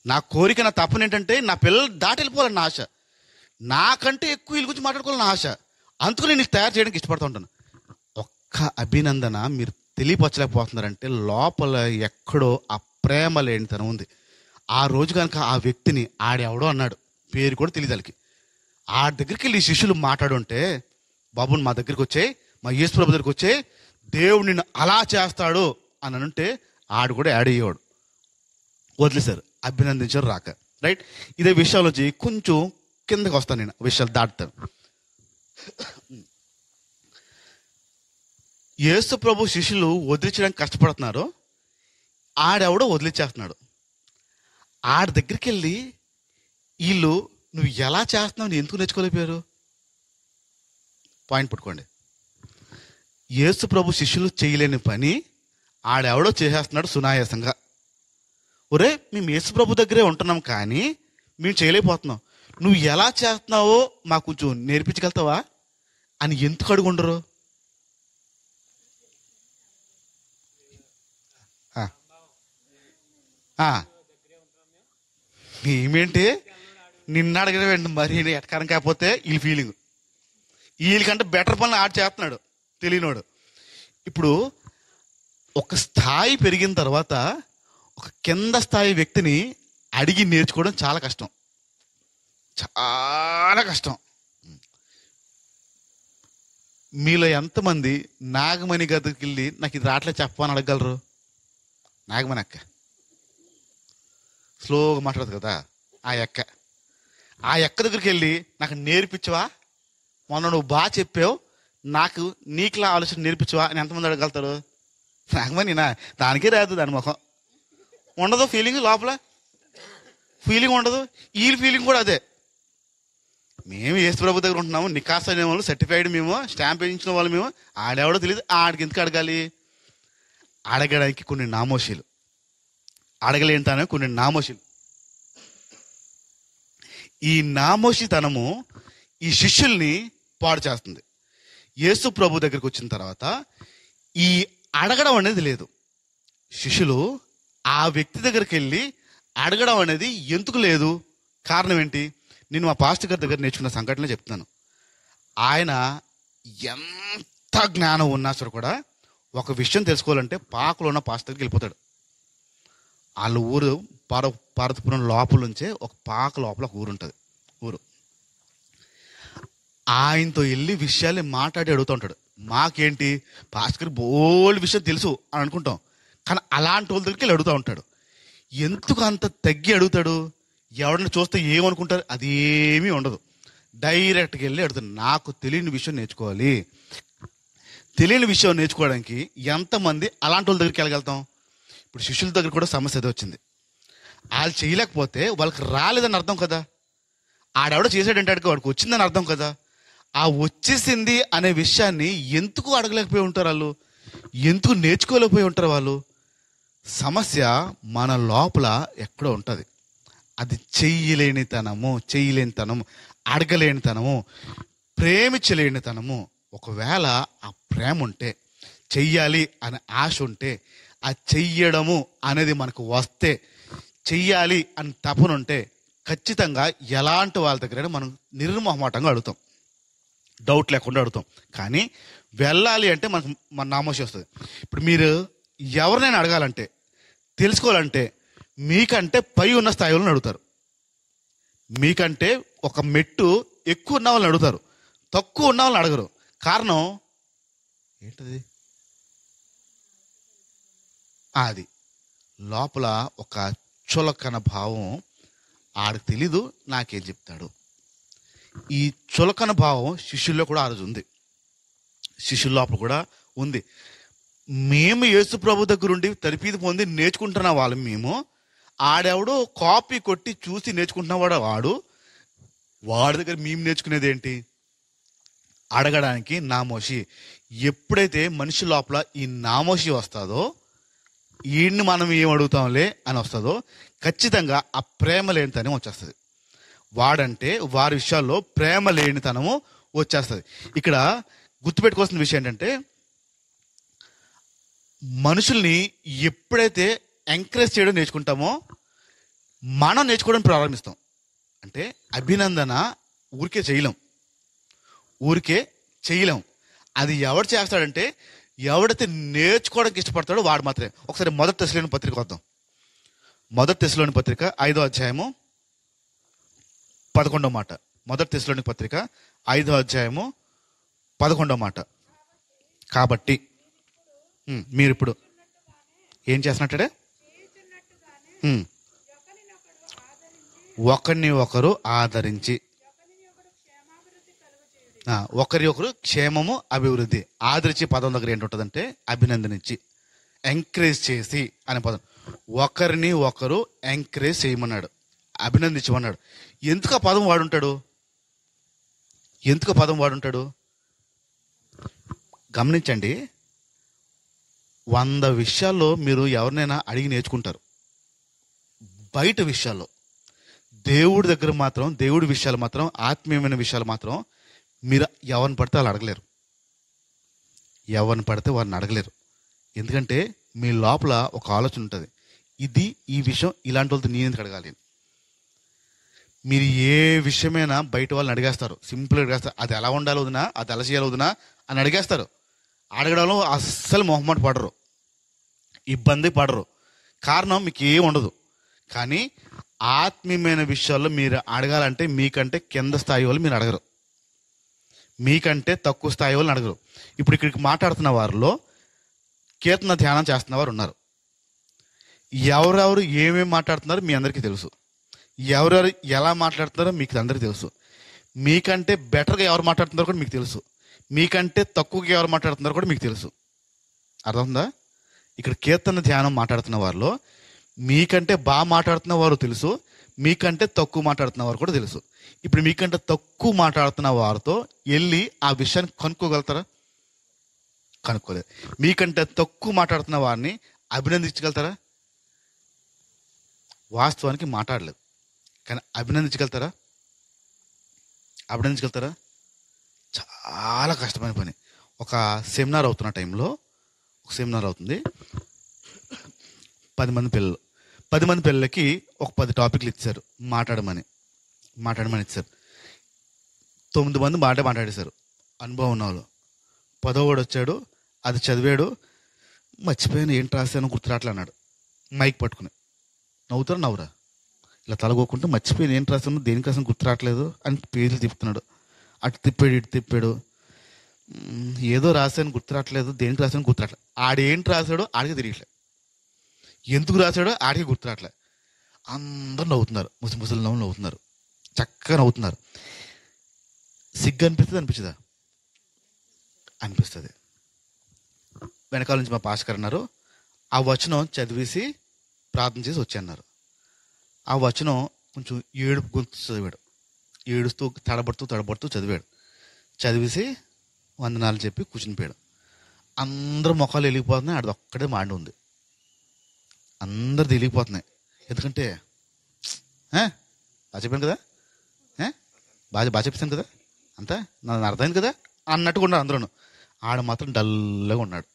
నా కోరిక, నా తపన ఏంటంటే నా పిల్లలు దాటి వెళ్ళిపోవాలని నా ఆశ. నాకంటే ఎక్కువ వీళ్ళ గురించి మాట్లాడుకోవాలని నా ఆశ. అందుకు నేను తయారు చేయడానికి ఇష్టపడుతూ ఉంటాను. ఒక్క అభినందన మీరు తెలియపరచలేకపోతున్నారంటే లోపల ఎక్కడో ఆ ప్రేమ లేనితనం ఉంది. ఆ రోజు కనుక ఆ వ్యక్తిని ఆడెవడో అన్నాడు, పేరు కూడా తెలియదు వాళ్ళకి, ఆ దగ్గరికి వెళ్ళి శిష్యులు మాట్లాడుంటే, బాబుని మా దగ్గరికి వచ్చాయి, మా యేసు ప్రభు దగ్గరికి వచ్చే, దేవుడు నిన్ను అలా చేస్తాడు అని అంటే ఆడు కూడా యాడ్ అయ్యేవాడు. వదిలేశారు, అభినందించారు రాక. రైట్, ఇదే విషయాలొచ్చి కొంచెం కిందకి వస్తాను, నేను విషయాలు దాటుతాను. యేసు ప్రభు శిష్యులు వదిలించడానికి కష్టపడుతున్నారు, ఆడెవడో వదిలించేస్తున్నాడు. ఆడి దగ్గరికి వెళ్ళి వీళ్ళు నువ్వు ఎలా చేస్తున్నావు, ఎందుకు నేర్చుకోలేకపోయారు? పాయింట్ పట్టుకోండి. యేసు ప్రభు శిష్యులు చేయలేని పని ఆడెవడో చేసేస్తున్నాడు సునాయాసంగా. ఒరే మేము యేసు ప్రభు దగ్గరే ఉంటున్నాం కానీ మేము చేయలేకపోతున్నాం, నువ్వు ఎలా చేస్తున్నావో మాకు కొంచెం నేర్పించగలుగుతావా అని ఎందుకు అడుగుండరు? ఏమేంటి నిన్న అడగడం మరి ఎటకారం కాకపోతే వీళ్ళ ఫీలింగ్. వీళ్ళకంటే బెటర్ పనులు ఆడ చేస్తున్నాడు తెలియనోడు. ఇప్పుడు ఒక స్థాయి పెరిగిన తర్వాత ఒక కింద స్థాయి వ్యక్తిని అడిగి నేర్చుకోవడం చాలా కష్టం, చాలా కష్టం. మీలో ఎంతమంది నాగమణి గదికి వెళ్ళి నాకు ఇది రాట్లే చెప్పని అడగగలరు? నాగమణి అక్క స్లోగా మాట్లాడదు కదా, ఆ అక్క దగ్గరికి వెళ్ళి నాకు నేర్పించవా, మొన్న నువ్వు బాగా చెప్పావు, నాకు నీకులా ఆలోచన నేర్పించవా అని ఎంతమంది అడగలుగుతారు? నాగమణి దానికే రాదు, దాని ముఖం ఉండదు, ఫీలింగ్ లోపల ఫీలింగ్ ఉండదు. వీళ్ళ ఫీలింగ్ కూడా అదే. మేము యేసు ప్రభు దగ్గర ఉంటున్నాము, నికాస్ అనే వాళ్ళు, సర్టిఫైడ్ మేము, స్టాంప్ వేయించిన వాళ్ళు మేము, ఆడెవడో తెలియదు, ఆడికి ఎందుకు అడగాలి? అడగడానికి కొన్ని నామోషీలు, అడగలేంటానే కొన్ని నామోషీలు. ఈ నామోషితనము ఈ శిష్యుల్ని పాడు చేస్తుంది. యేసు ప్రభు దగ్గరికి వచ్చిన తర్వాత ఈ అడగడం అనేది లేదు. శిష్యులు ఆ వ్యక్తి దగ్గరికి వెళ్ళి అడగడం అనేది ఎందుకు లేదు? కారణం ఏంటి? నేను మా పాస్టర్ గారి దగ్గర నేర్చుకున్న సంఘటన చెప్తున్నాను. ఆయన ఎంత జ్ఞానం ఉన్నా సరే కూడా ఒక విషయం తెలుసుకోవాలంటే పాకలో ఉన్న పాస్టర్ దగ్గరికి వెళ్ళిపోతాడు. వాళ్ళ ఊరు పార్వతీపురం లోపల నుంచే ఒక పాక లోపల ఒక ఊరు ఉంటుంది. ఊరు ఆయనతో వెళ్ళి విషయాలు మాట్లాడి అడుగుతూ ఉంటాడు. మాకేంటి పాస్టర్ బోల్డ్ విషయం తెలుసు అని అనుకుంటాం, కానీ అలాంటి వాళ్ళ దగ్గరికి వెళ్ళి అడుగుతూ ఉంటాడు. ఎందుకు అంత తగ్గి అడుగుతాడు? ఎవరిని చూస్తే ఏమనుకుంటారు? అదేమీ ఉండదు, డైరెక్ట్గా వెళ్ళి అడుగుతాడు. నాకు తెలియని విషయం నేర్చుకోవాలి. తెలియని విషయం నేర్చుకోవడానికి ఎంతమంది అలాంటి వాళ్ళ దగ్గరికి వెళ్ళగలుగుతాం? ఇప్పుడు శిష్యుల దగ్గర కూడా సమస్య అదే వచ్చింది. వాళ్ళు చేయలేకపోతే వాళ్ళకి రాలేదని అర్థం కదా. ఆడెవడో చేసాడంటే వాడికి వచ్చిందని అర్థం కదా. ఆ వచ్చేసింది అనే విషయాన్ని ఎందుకు అడగలేకపోయి ఉంటారు వాళ్ళు, ఎందుకు నేర్చుకోలేకపోయి ఉంటారు వాళ్ళు? సమస్య మన లోపల ఎక్కడో ఉంటుంది. అది చేయలేనితనము, అడగలేనితనము, ప్రేమించలేనితనము. ఒకవేళ ఆ ప్రేమ ఉంటే, చెయ్యాలి అనే ఆశ ఉంటే, ఆ చెయ్యడము అనేది మనకు వస్తే, చెయ్యాలి అని తపనుంటే ఖచ్చితంగా ఎలాంటి వాళ్ళ దగ్గర మనం నిర్మోహమాటంగా అడుగుతాం, డౌట్ లేకుండా అడుగుతాం. కానీ వెళ్ళాలి అంటే మనకు మన నామోషి వస్తుంది. ఇప్పుడు మీరు ఎవరినైనా అడగాలంటే, తెలుసుకోవాలంటే మీకంటే పై ఉన్న స్థాయిలో అడుగుతారు. మీకంటే ఒక మెట్టు ఎక్కువ ఉన్న వాళ్ళని అడుగుతారు, తక్కువ ఉన్న వాళ్ళని అడగరు. కారణం ఏంటది? అది లోపల ఒక చులకన భావం. ఆడికి తెలీదు, నాకేం చెప్తాడు. ఈ చులకన భావం శిష్యుల్లో కూడా ఆ రోజు ఉంది, శిష్యుల లోపల కూడా ఉంది. మేము యేసు ప్రభు దగ్గర ఉండి తరిపీది పొంది నేర్చుకుంటున్న వాళ్ళు మేము, ఆడెవడో కాపీ కొట్టి చూసి నేర్చుకుంటున్నవాడు వాడి దగ్గర మేము నేర్చుకునేది ఏంటి? అడగడానికి నామోషి. ఎప్పుడైతే మనిషి లోపల ఈ నామోషి వస్తుందో, ఈయన్ని మనం ఏం అడుగుతాంలే అని వస్తుందో, ఖచ్చితంగా ఆ ప్రేమ లేనితనం వచ్చేస్తుంది. వాడంటే వారి విషయాల్లో ప్రేమ లేనితనము వచ్చేస్తుంది. ఇక్కడ గుర్తుపెట్టుకోవాల్సిన విషయం ఏంటంటే, మనుషుల్ని ఎప్పుడైతే ఎంకరేజ్ చేయడం నేర్చుకుంటామో మనం నేర్చుకోవడం ప్రారంభిస్తాం. అంటే అభినందన ఊరికే చేయలేం. అది ఎవడు చేస్తాడంటే, ఎవడైతే నేర్చుకోవడానికి ఇష్టపడతాడో వాడు మాత్రమే. ఒకసారి మొదటి తెస్సలోని పత్రిక వద్దాం. మొదటి తెస్సలోని పత్రిక 5వ అధ్యాయము 11వ మాట. మొదటి తెస్సలోని పత్రిక 5వ అధ్యాయము 11వ మాట. కాబట్టి మీరు ఇప్పుడు ఏం చేస్తున్నట్టే, ఒకరిని ఒకరు ఆదరించి, ఒకరి ఒకరు క్షేమము అభివృద్ధి. ఆదరించి పదం దగ్గర ఏంటుంటుందంటే అభినందనించి, ఎంకరేజ్ చేసి అనే పదం. ఒకరిని ఒకరు ఎంకరేజ్ చేయమన్నాడు, అభినందించమన్నాడు. ఎందుకు ఆ పదం వాడుంటాడు? గమనించండి, 100 విషయాల్లో మీరు ఎవరినైనా అడిగి నేర్చుకుంటారు. బయట విషయాల్లో, దేవుడి దగ్గర మాత్రం, దేవుడి విషయాలు మాత్రం, ఆత్మీయమైన విషయాలు మాత్రం మీరు ఎవరిని పడితే వాళ్ళు అడగలేరు. ఎవరిని పడితే వారిని అడగలేరు. ఎందుకంటే మీ లోపల ఒక ఆలోచన ఉంటుంది, ఈ విషయం ఇలాంటి వాళ్ళతో నేను ఎందుకు అడగాలి. మీరు ఏ విషయమైనా బయట వాళ్ళని అడిగేస్తారు, సింపుల్గా అడిగేస్తారు. అది ఎలా ఉండాలి వదినా, అది ఎలా చేయాలి వదినా అని అడిగేస్తారు. అడగడంలో అస్సలు మొహమాట పడరు, ఇబ్బంది పడరు. కారణం మీకు ఏం ఉండదు. కానీ ఆత్మీయమైన విషయాల్లో మీరు అడగాలంటే మీకంటే కింద స్థాయి వాళ్ళు మీరు అడగరు, మీకంటే తక్కువ స్థాయి వాళ్ళని అడగరు. ఇప్పుడు ఇక్కడికి మాట్లాడుతున్న వారిలో కీర్తన ధ్యానం చేస్తున్న వారు ఉన్నారు. ఎవరెవరు ఏమేమి మాట్లాడుతున్నారో మీ అందరికీ తెలుసు. ఎవరెవరు ఎలా మాట్లాడుతున్నారో మీకు అందరికీ తెలుసు. మీకంటే బెటర్గా ఎవరు మాట్లాడుతున్నారో కూడా మీకు తెలుసు. మీకంటే తక్కువగా ఎవరు మాట్లాడుతున్నారో కూడా మీకు తెలుసు. అర్థమవుతుందా? ఇక్కడ కీర్తన ధ్యానం మాట్లాడుతున్న వారిలో మీకంటే బాగా మాట్లాడుతున్న వారు తెలుసు, మీకంటే తక్కువ మాట్లాడుతున్న వారు కూడా తెలుసు. ఇప్పుడు మీకంటే తక్కువ మాట్లాడుతున్న వారితో వెళ్ళి ఆ విషయాన్ని కనుక్కోగలుగుతారా? కనుక్కోలేదు. మీకంటే తక్కువ మాట్లాడుతున్న వారిని అభినందించగలుగుతారా? వాస్తవానికి మాట్లాడలేదు, కానీ అభినందించగలుగుతారా? చాలా కష్టమైన పని. ఒక సెమినార్ అవుతున్న టైంలో, ఒక సెమినార్ అవుతుంది, 10 మంది పిల్లలు, 10 మంది పిల్లలకి ఒక 10 టాపిక్లు ఇచ్చారు, మాట్లాడమని ఇచ్చారు. 9 మంది మాట్లాడేశారు, అనుభవం ఉన్న వాళ్ళు. 10వ వాడు వచ్చాడు, అది చదివాడు, మర్చిపోయాను ఏంటి రాశాను గుర్తురాట్లే అన్నాడు. మైక్ పట్టుకుని నవ్వురా, ఇలా తలగోకుంటూ మర్చిపోయాను ఏంటి రాశాను, దేనికి రాశాను గుర్తురాట్లేదు అని పేర్లు తిప్పుతున్నాడు. అటు తిప్పాడు, ఇటు తిప్పాడు, ఏదో రాశాను గుర్తురాట్లేదు, దేనికి రాశాను గుర్తురాట్లేదు. ఆడేంటి రాశాడో ఆడికి తెలియట్లేదు, ఎందుకు రాశాడో ఆడికి గుర్తురాట్లేదు. అందరూ నవ్వుతున్నారు, ముసలి నవ్వుతున్నారు, చక్కగా నవ్వుతున్నారు. సిగ్గు అనిపిస్తుందా? అనిపిస్తుంది. వెనకాల నుంచి మా పాస్కర్ అన్నారు, ఆ వచనం చదివేసి ప్రార్థన చేసి వచ్చి అన్నారు. ఆ వచనం కొంచెం ఏడుపు గొంతు చదివాడు. ఏడుస్తూ తడబడుతూ చదివాడు. చదివేసి వందనాలు చెప్పి కూర్చునిపోయాడు. అందరూ ముఖాలు వెలిగిపోతున్నాయి, ఆడిది ఒక్కడే మాండి ఉంది. అందరిది వెలిగిపోతున్నాయి. ఎందుకంటే బాగా చెప్పాను కదా, బాగా చెప్పాను కదా, అంతా నాకు అర్థమైంది కదా అన్నట్టుగా ఉన్నాడు అందరూ. ఆడ మాత్రం డల్గా ఉన్నాడు,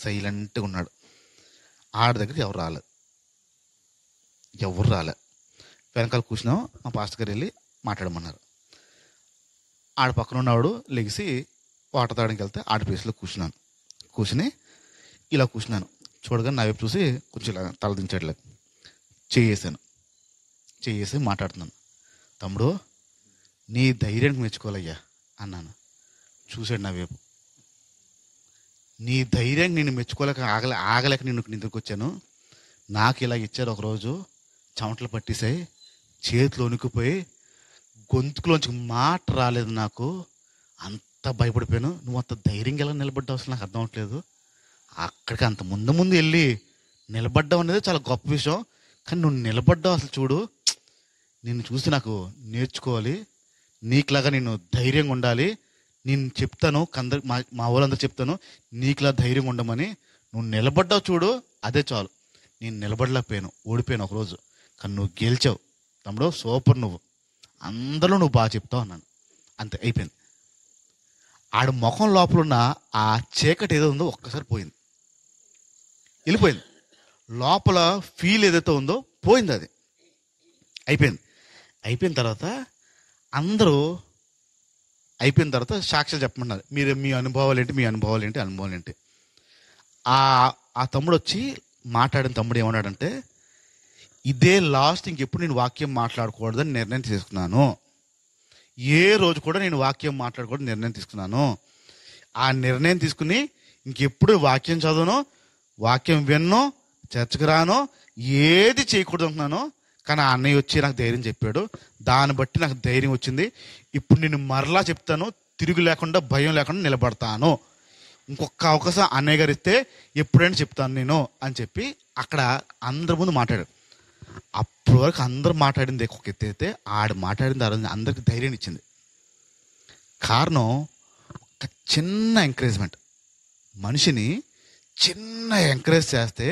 సైలెంట్గా ఉన్నాడు. ఆడ దగ్గరికి ఎవరు రాలే. వెనకాల కూర్చున్నాం. మా పాస్టర్ గారు వెళ్ళి మాట్లాడమన్నారు. ఆడ పక్కన ఉన్నవాడు లెగిసి వాటర్ తాగడానికి వెళ్తే ఆడ ప్లేస్లో కూర్చుని ఇలా కూర్చున్నాను. చూడగానే నా వైపు చూసి కొంచెం ఇలా తలదించాడు. చేసి మాట్లాడుతున్నాను. తమ్ముడు, నీ ధైర్యానికి మెచ్చుకోవాలయ్యా అన్నాను. చూశాడు నా వైపు. నీ ధైర్యానికి నేను మెచ్చుకోలేక ఆగలేక నేను నిద్రకు వచ్చాను. నాకు ఇలా ఇచ్చారు ఒకరోజు, చెమటలు పట్టేసాయి, చేతులు వణుకుపోయి గొంతుకులోంచి మాట రాలేదు. నాకు అంత భయపడిపోయాను. నువ్వు అంత ధైర్యంగా ఎలా నిలబడ్డావు అసలు నాకు అర్థం అవట్లేదు. అక్కడికి అంత ముందు వెళ్ళి నిలబడ్డావు అనేది చాలా గొప్ప విషయం. కానీ నువ్వు నిలబడ్డావు అసలు చూడు, నిన్ను చూసి నాకు నేర్చుకోవాలి. నీకులాగా నేను ధైర్యంగా ఉండాలి. నేను చెప్తాను మా వాళ్ళందరూ చెప్తాను, నీకులా ధైర్యంగా ఉండమని. నువ్వు నిలబడ్డావు చూడు, అదే చాలు. నేను నిలబడలేకపోయాను, ఓడిపోయాను ఒకరోజు. కానీ నువ్వు గెలిచావు తమ్ముడు, సూపర్. నువ్వు అందరూ నువ్వు బాగా చెప్తావు అన్నాను. అంతే, అయిపోయింది. ఆడ ముఖం లోపల ఉన్న ఆ చీకటి ఏదో ఉందో ఒక్కసారి పోయింది, వెళ్ళిపోయింది. లోపల ఫీల్ ఏదైతే ఉందో పోయింది. అది అయిపోయిన తర్వాత అందరూ అయిపోయిన తర్వాత సాక్ష్యాలు చెప్పమన్నారు. మీ అనుభవాలు ఏంటి. ఆ తమ్ముడు వచ్చి మాట్లాడిన తమ్ముడు ఏమన్నాడంటే, ఇదే లాస్ట్, ఇంకెప్పుడు నేను వాక్యం మాట్లాడకూడదని నిర్ణయం తీసుకున్నాను. ఏ రోజు కూడా నేను వాక్యం మాట్లాడకూడదు నిర్ణయం తీసుకున్నాను. ఆ నిర్ణయం తీసుకుని ఇంకెప్పుడు వాక్యం చదవను, వాక్యం విన్ను, చర్చకు రాను, ఏది చేయకూడదు అంటున్నాను. కానీ ఆ అన్నయ్య వచ్చి నాకు ధైర్యం చెప్పాడు. దాన్ని బట్టి నాకు ధైర్యం వచ్చింది. ఇప్పుడు నేను మరలా చెప్తాను, తిరుగు లేకుండా భయం లేకుండా నిలబడతాను. ఇంకొక అవకాశం అన్నయ్య గారు ఇస్తే ఎప్పుడైనా చెప్తాను నేను అని చెప్పి అక్కడ అందరి ముందు మాట్లాడాడు. అప్పటి వరకు అందరూ మాట్లాడింది ఒక ఎత్తు అయితే, ఆడ మాట్లాడింది ఆ రోజు అందరికి ధైర్యాన్ని ఇచ్చింది. కారణం ఒక చిన్న ఎంకరేజ్మెంట్. మనిషిని చిన్న ఎంకరేజ్ చేస్తే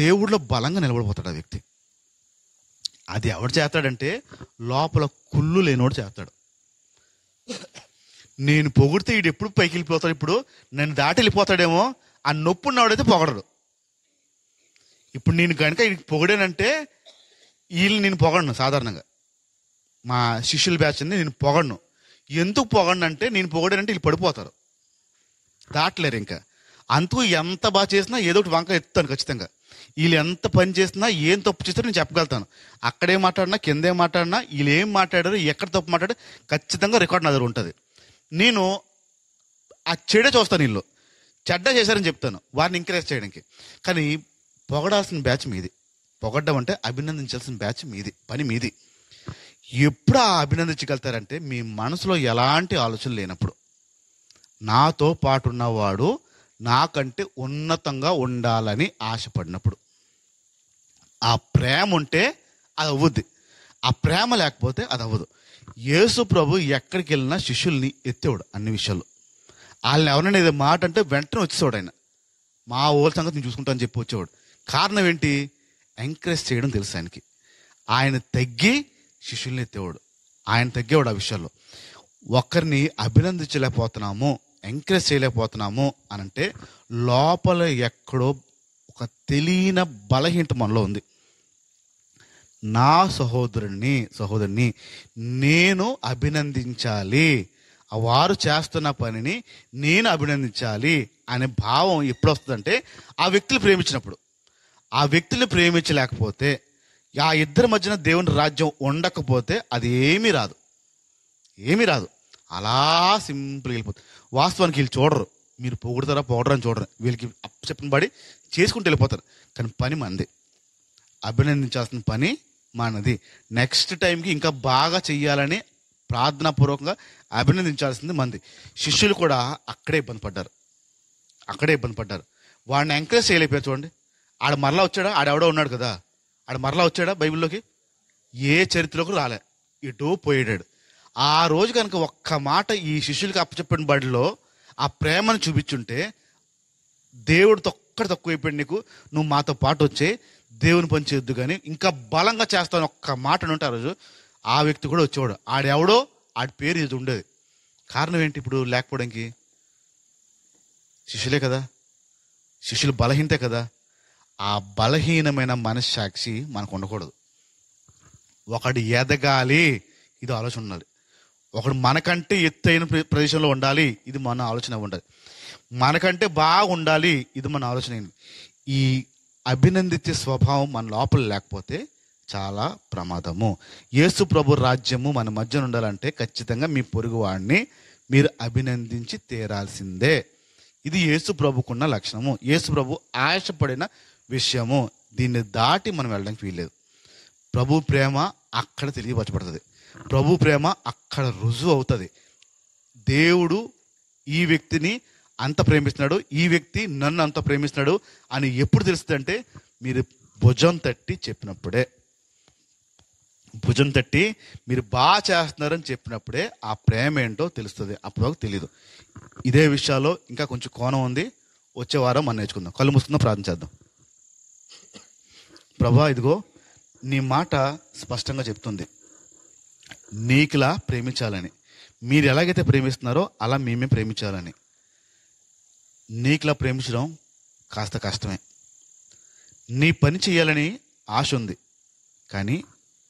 దేవుడిలో బలంగా నిలబడిపోతాడు ఆ వ్యక్తి. అది ఎవడు చేస్తాడంటే లోపల కుళ్ళు లేనివాడు చేస్తాడు. నేను పొగిడితే వీడు ఎప్పుడు పైకి వెళ్ళిపోతాడు, ఇప్పుడు నన్ను దాటి వెళ్ళిపోతాడేమో ఆ నొప్పి ఉన్నవాడైతే పొగడడు. ఇప్పుడు నేను కనుక వీడికి పొగిడానంటే వీళ్ళు నేను పొగడను. సాధారణంగా మా శిష్యుల బ్యాచ్ నేను పొగడను. ఎందుకు పొగడను అంటే, నేను పొగిడానంటే వీళ్ళు పడిపోతారు, దాటలేరు. ఇంకా అందుకు ఎంత బాగా చేసినా ఏదో ఒకటి వంక ఎత్తుతాను ఖచ్చితంగా. వీళ్ళు ఎంత పని చేసినా ఏం తప్పు చేస్తారో నేను చెప్పగలుగుతాను. అక్కడేం మాట్లాడినా కిందేం మాట్లాడినా వీళ్ళు ఏం మాట్లాడారు, ఎక్కడ తప్పు మాట్లాడారు ఖచ్చితంగా రికార్డ్ నా దగ్గర ఉంటుంది. నేను ఆ చెడే చూస్తాను. వీళ్ళు చెడ్డ చేశారని చెప్తాను, వారిని ఎంకరేజ్ చేయడానికి. కానీ పొగడాల్సిన బ్యాచ్ మీది. పొగడ్డం అంటే అభినందించాల్సిన బ్యాచ్ మీది, పని మీది. ఎప్పుడు ఆ అభినందించగలుగుతారంటే మీ మనసులో ఎలాంటి ఆలోచన లేనప్పుడు, నాతో పాటు ఉన్నవాడు నాకంటే ఉన్నతంగా ఉండాలని ఆశపడినప్పుడు. ఆ ప్రేమ ఉంటే అది అవ్వుద్ది, ఆ ప్రేమ లేకపోతే అది అవ్వదు. యేసు ప్రభు ఎక్కడికి వెళ్ళినా శిష్యుల్ని ఎత్తేవాడు అన్ని విషయాల్లో. వాళ్ళని ఎవరైనా ఏదో మాట అంటే వెంటనే వచ్చేవాడు. ఆయన మా ఊళ్ళ సంగతి నేను చూసుకుంటానని చెప్పి వచ్చేవాడు. కారణం ఏంటి? ఎంకరేజ్ చేయడం తెలుసు ఆయనకి. ఆయన తగ్గి శిష్యుల్ని ఎత్తేవాడు, ఆయన తగ్గేవాడు ఆ విషయాల్లో. ఒకరిని అభినందించలేకపోతున్నాము, ఎంకరేజ్ చేయలేకపోతున్నాము అని అంటే లోపల ఎక్కడో ఒక తెలియని బలహీనత మనలో ఉంది. నా సహోదరుని నేను అభినందించాలి, వారు చేస్తున్న పనిని నేను అభినందించాలి అనే భావం ఎప్పుడు వస్తుందంటే ఆ వ్యక్తులు ప్రేమించినప్పుడు. ఆ వ్యక్తుల్ని ప్రేమించలేకపోతే, ఆ ఇద్దరి మధ్యన దేవుని రాజ్యం ఉండకపోతే అది ఏమీ రాదు. అలా సింపుల్గా వెళ్ళిపోతుంది. వాస్తవానికి వీళ్ళు చూడరు, మీరు పొగుడతారా పొగడరా అని చూడరు. వీళ్ళకి చెప్పిన పడి చేసుకుంటూ వెళ్ళిపోతారు. కానీ పని మనది, అభినందించాల్సిన పని మనది. నెక్స్ట్ టైంకి ఇంకా బాగా చెయ్యాలని ప్రార్థనాపూర్వకంగా అభినందించాల్సింది మంది. శిష్యులు కూడా అక్కడే ఇబ్బంది పడ్డారు. వాడిని ఎంకరేజ్ చేయలేకపోయారు. చూడండి, ఆడ మరలా వచ్చాడా, ఆడెవడో ఉన్నాడు కదా, ఆడ మరలా వచ్చాడా బైబిల్లోకి, ఏ చరిత్రకు రాలే, ఎటో పోయాడు. ఆ రోజు కనుక ఒక్క మాట ఈ శిష్యులకి అప్పచెప్పిన బడిలో ఆ ప్రేమను చూపించుంటే, దేవుడు తక్కువైపోయాడు నీకు, నువ్వు మాతో పాటు వచ్చే దేవుని పని చేయొద్దు కానీ ఇంకా బలంగా చేస్తాను ఒక్క మాట ఉంటే ఆ రోజు ఆ వ్యక్తి కూడా వచ్చేవాడు. ఆడెవడో ఆడి పేరు ఇది ఉండేది. కారణం ఏంటి ఇప్పుడు లేకపోవడానికి? శిష్యులే కదా, శిష్యులు బలహీనతే కదా. ఆ బలహీనమైన మనస్సాక్షి మనకు ఉండకూడదు. ఒకడు ఎదగాలి, ఇది ఆలోచన ఉండాలి. ఒకడు మనకంటే ఎత్తైన ప్రదేశంలో ఉండాలి, ఇది మన ఆలోచన ఉండాలి. మనకంటే బాగుండాలి, ఇది మన ఆలోచన. ఈ అభినందించే స్వభావం మన లోపల లేకపోతే చాలా ప్రమాదము. యేసు ప్రభు రాజ్యము మన మధ్యన ఉండాలంటే ఖచ్చితంగా మీ పొరుగువాడిని మీరు అభినందించి తీరాల్సిందే. ఇది యేసు ప్రభుకున్న లక్షణము, యేసు ప్రభు ఆశపడిన విషయము. దీన్ని దాటి మనం వెళ్ళడానికి వీల్లేదు. ప్రభు ప్రేమ అక్కడ తెలియపరచబడుతుంది, ప్రభు ప్రేమ అక్కడ రుజువు అవుతుంది. దేవుడు ఈ వ్యక్తిని అంత ప్రేమిస్తున్నాడు, ఈ వ్యక్తి నన్ను అంత ప్రేమిస్తున్నాడు అని ఎప్పుడు తెలుస్తుందంటే మీరు భుజం తట్టి చెప్పినప్పుడే. భుజం తట్టి మీరు బాగా చేస్తున్నారని చెప్పినప్పుడే ఆ ప్రేమ ఏంటో తెలుస్తుంది. అప్పుడు తెలియదు. ఇదే విషయాల్లో ఇంకా కొంచెం కోణం ఉంది, వచ్చే వారం మనం నేర్చుకుందాం. కళ్ళు మూసుకుందాం, ప్రార్థన చేద్దాం. ప్రభా, ఇదిగో నీ మాట స్పష్టంగా చెప్తుంది, నీకులా ప్రేమించాలని. మీరు ఎలాగైతే ప్రేమిస్తున్నారో అలా మేమే ప్రేమించాలని. నీకులా ప్రేమించడం కాస్త కష్టమే. నీ పని చేయాలని ఆశ ఉంది, కానీ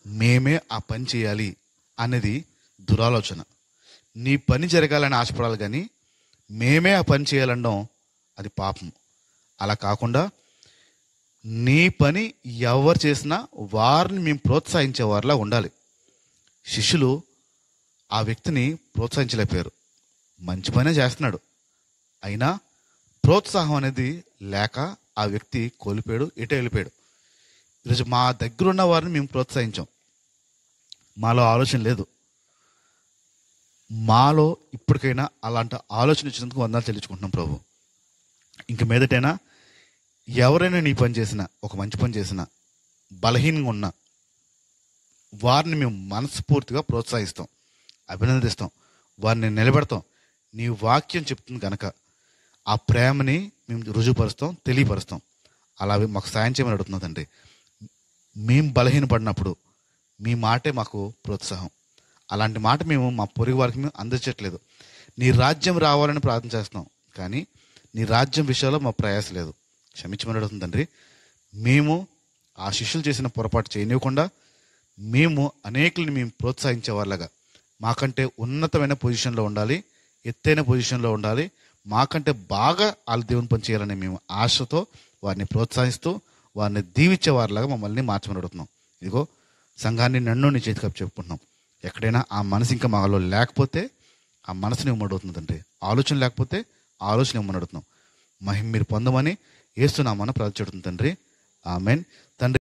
మేమే ఆ పని చేయాలి అనేది దురాలోచన. నీ పని జరగాలని ఆశపడాలి, కానీ మేమే ఆ పని చేయాలనడం అది పాపం. అలా కాకుండా నీ పని ఎవరు చేసినా వారిని మేము ప్రోత్సహించే వారిలా ఉండాలి. శిష్యులు ఆ వ్యక్తిని ప్రోత్సహించలేకపోయారు. మంచి పనే చేస్తున్నాడు, అయినా ప్రోత్సాహం అనేది లేక ఆ వ్యక్తి కోల్పోయాడు, ఎటో వెళ్ళిపోయాడు. ఈరోజు మా దగ్గర ఉన్న వారిని మేము ప్రోత్సహించాం, మాలో ఆలోచన లేదు. మాలో ఇప్పటికైనా అలాంటి ఆలోచన ఇచ్చినందుకు వందనాలు చెల్లించుకుంటున్నాం ప్రభు. ఇంక మీదటైనా ఎవరైనా నీ పని చేసినా, ఒక మంచి పని చేసినా, బలహీనంగా ఉన్నా వారిని మేము మనస్ఫూర్తిగా ప్రోత్సహిస్తాం, అభినందిస్తాం, వారిని నిలబెడతాం. నీ వాక్యం చెప్తుంది కనుక ఆ ప్రేమని మేము రుజువుపరుస్తాం, తెలియపరుస్తాం. అలా మాకు సాయం చేయమని అడుగుతున్నాం తండ్రి. మేము బలహీనపడినప్పుడు మీ మాటే మాకు ప్రోత్సాహం. అలాంటి మాట మేము మా పొరుగు వారికి మేము అందించట్లేదు. నీ రాజ్యం రావాలని ప్రార్థన చేస్తున్నాం, కానీ నీ రాజ్యం విషయంలో మా ప్రయాస లేదు. క్షమించమని అడుగుతుంది తండ్రి. మేము ఆ శిష్యులు చేసిన పొరపాటు చేయనివ్వకుండా మేము అనేకుల్ని మేము ప్రోత్సహించే వాళ్ళగా, మాకంటే ఉన్నతమైన పొజిషన్లో ఉండాలి, ఎత్తైన పొజిషన్లో ఉండాలి, మాకంటే బాగా వాళ్ళ దేవుని పని చేయాలని మేము ఆశతో వారిని ప్రోత్సహిస్తూ వారిని దీవించే వారిలాగా మమ్మల్ని మార్చమని అడుగుతున్నాం. ఇదిగో సంఘాన్ని నన్ను నీ చేతికి చెప్పుకుంటున్నాం. ఎక్కడైనా ఆ మనసు ఇంకా మాలో లేకపోతే ఆ మనసుని ఇవ్వమని అడుగుతుందండి. ఆలోచన లేకపోతే ఆలోచన ఇవ్వమని అడుగుతున్నాం. మహిమ మీరు పొందమని యేసు నామమున ప్రార్థించుచున్నాం తండ్రి. ఆమెన్. తండ్రి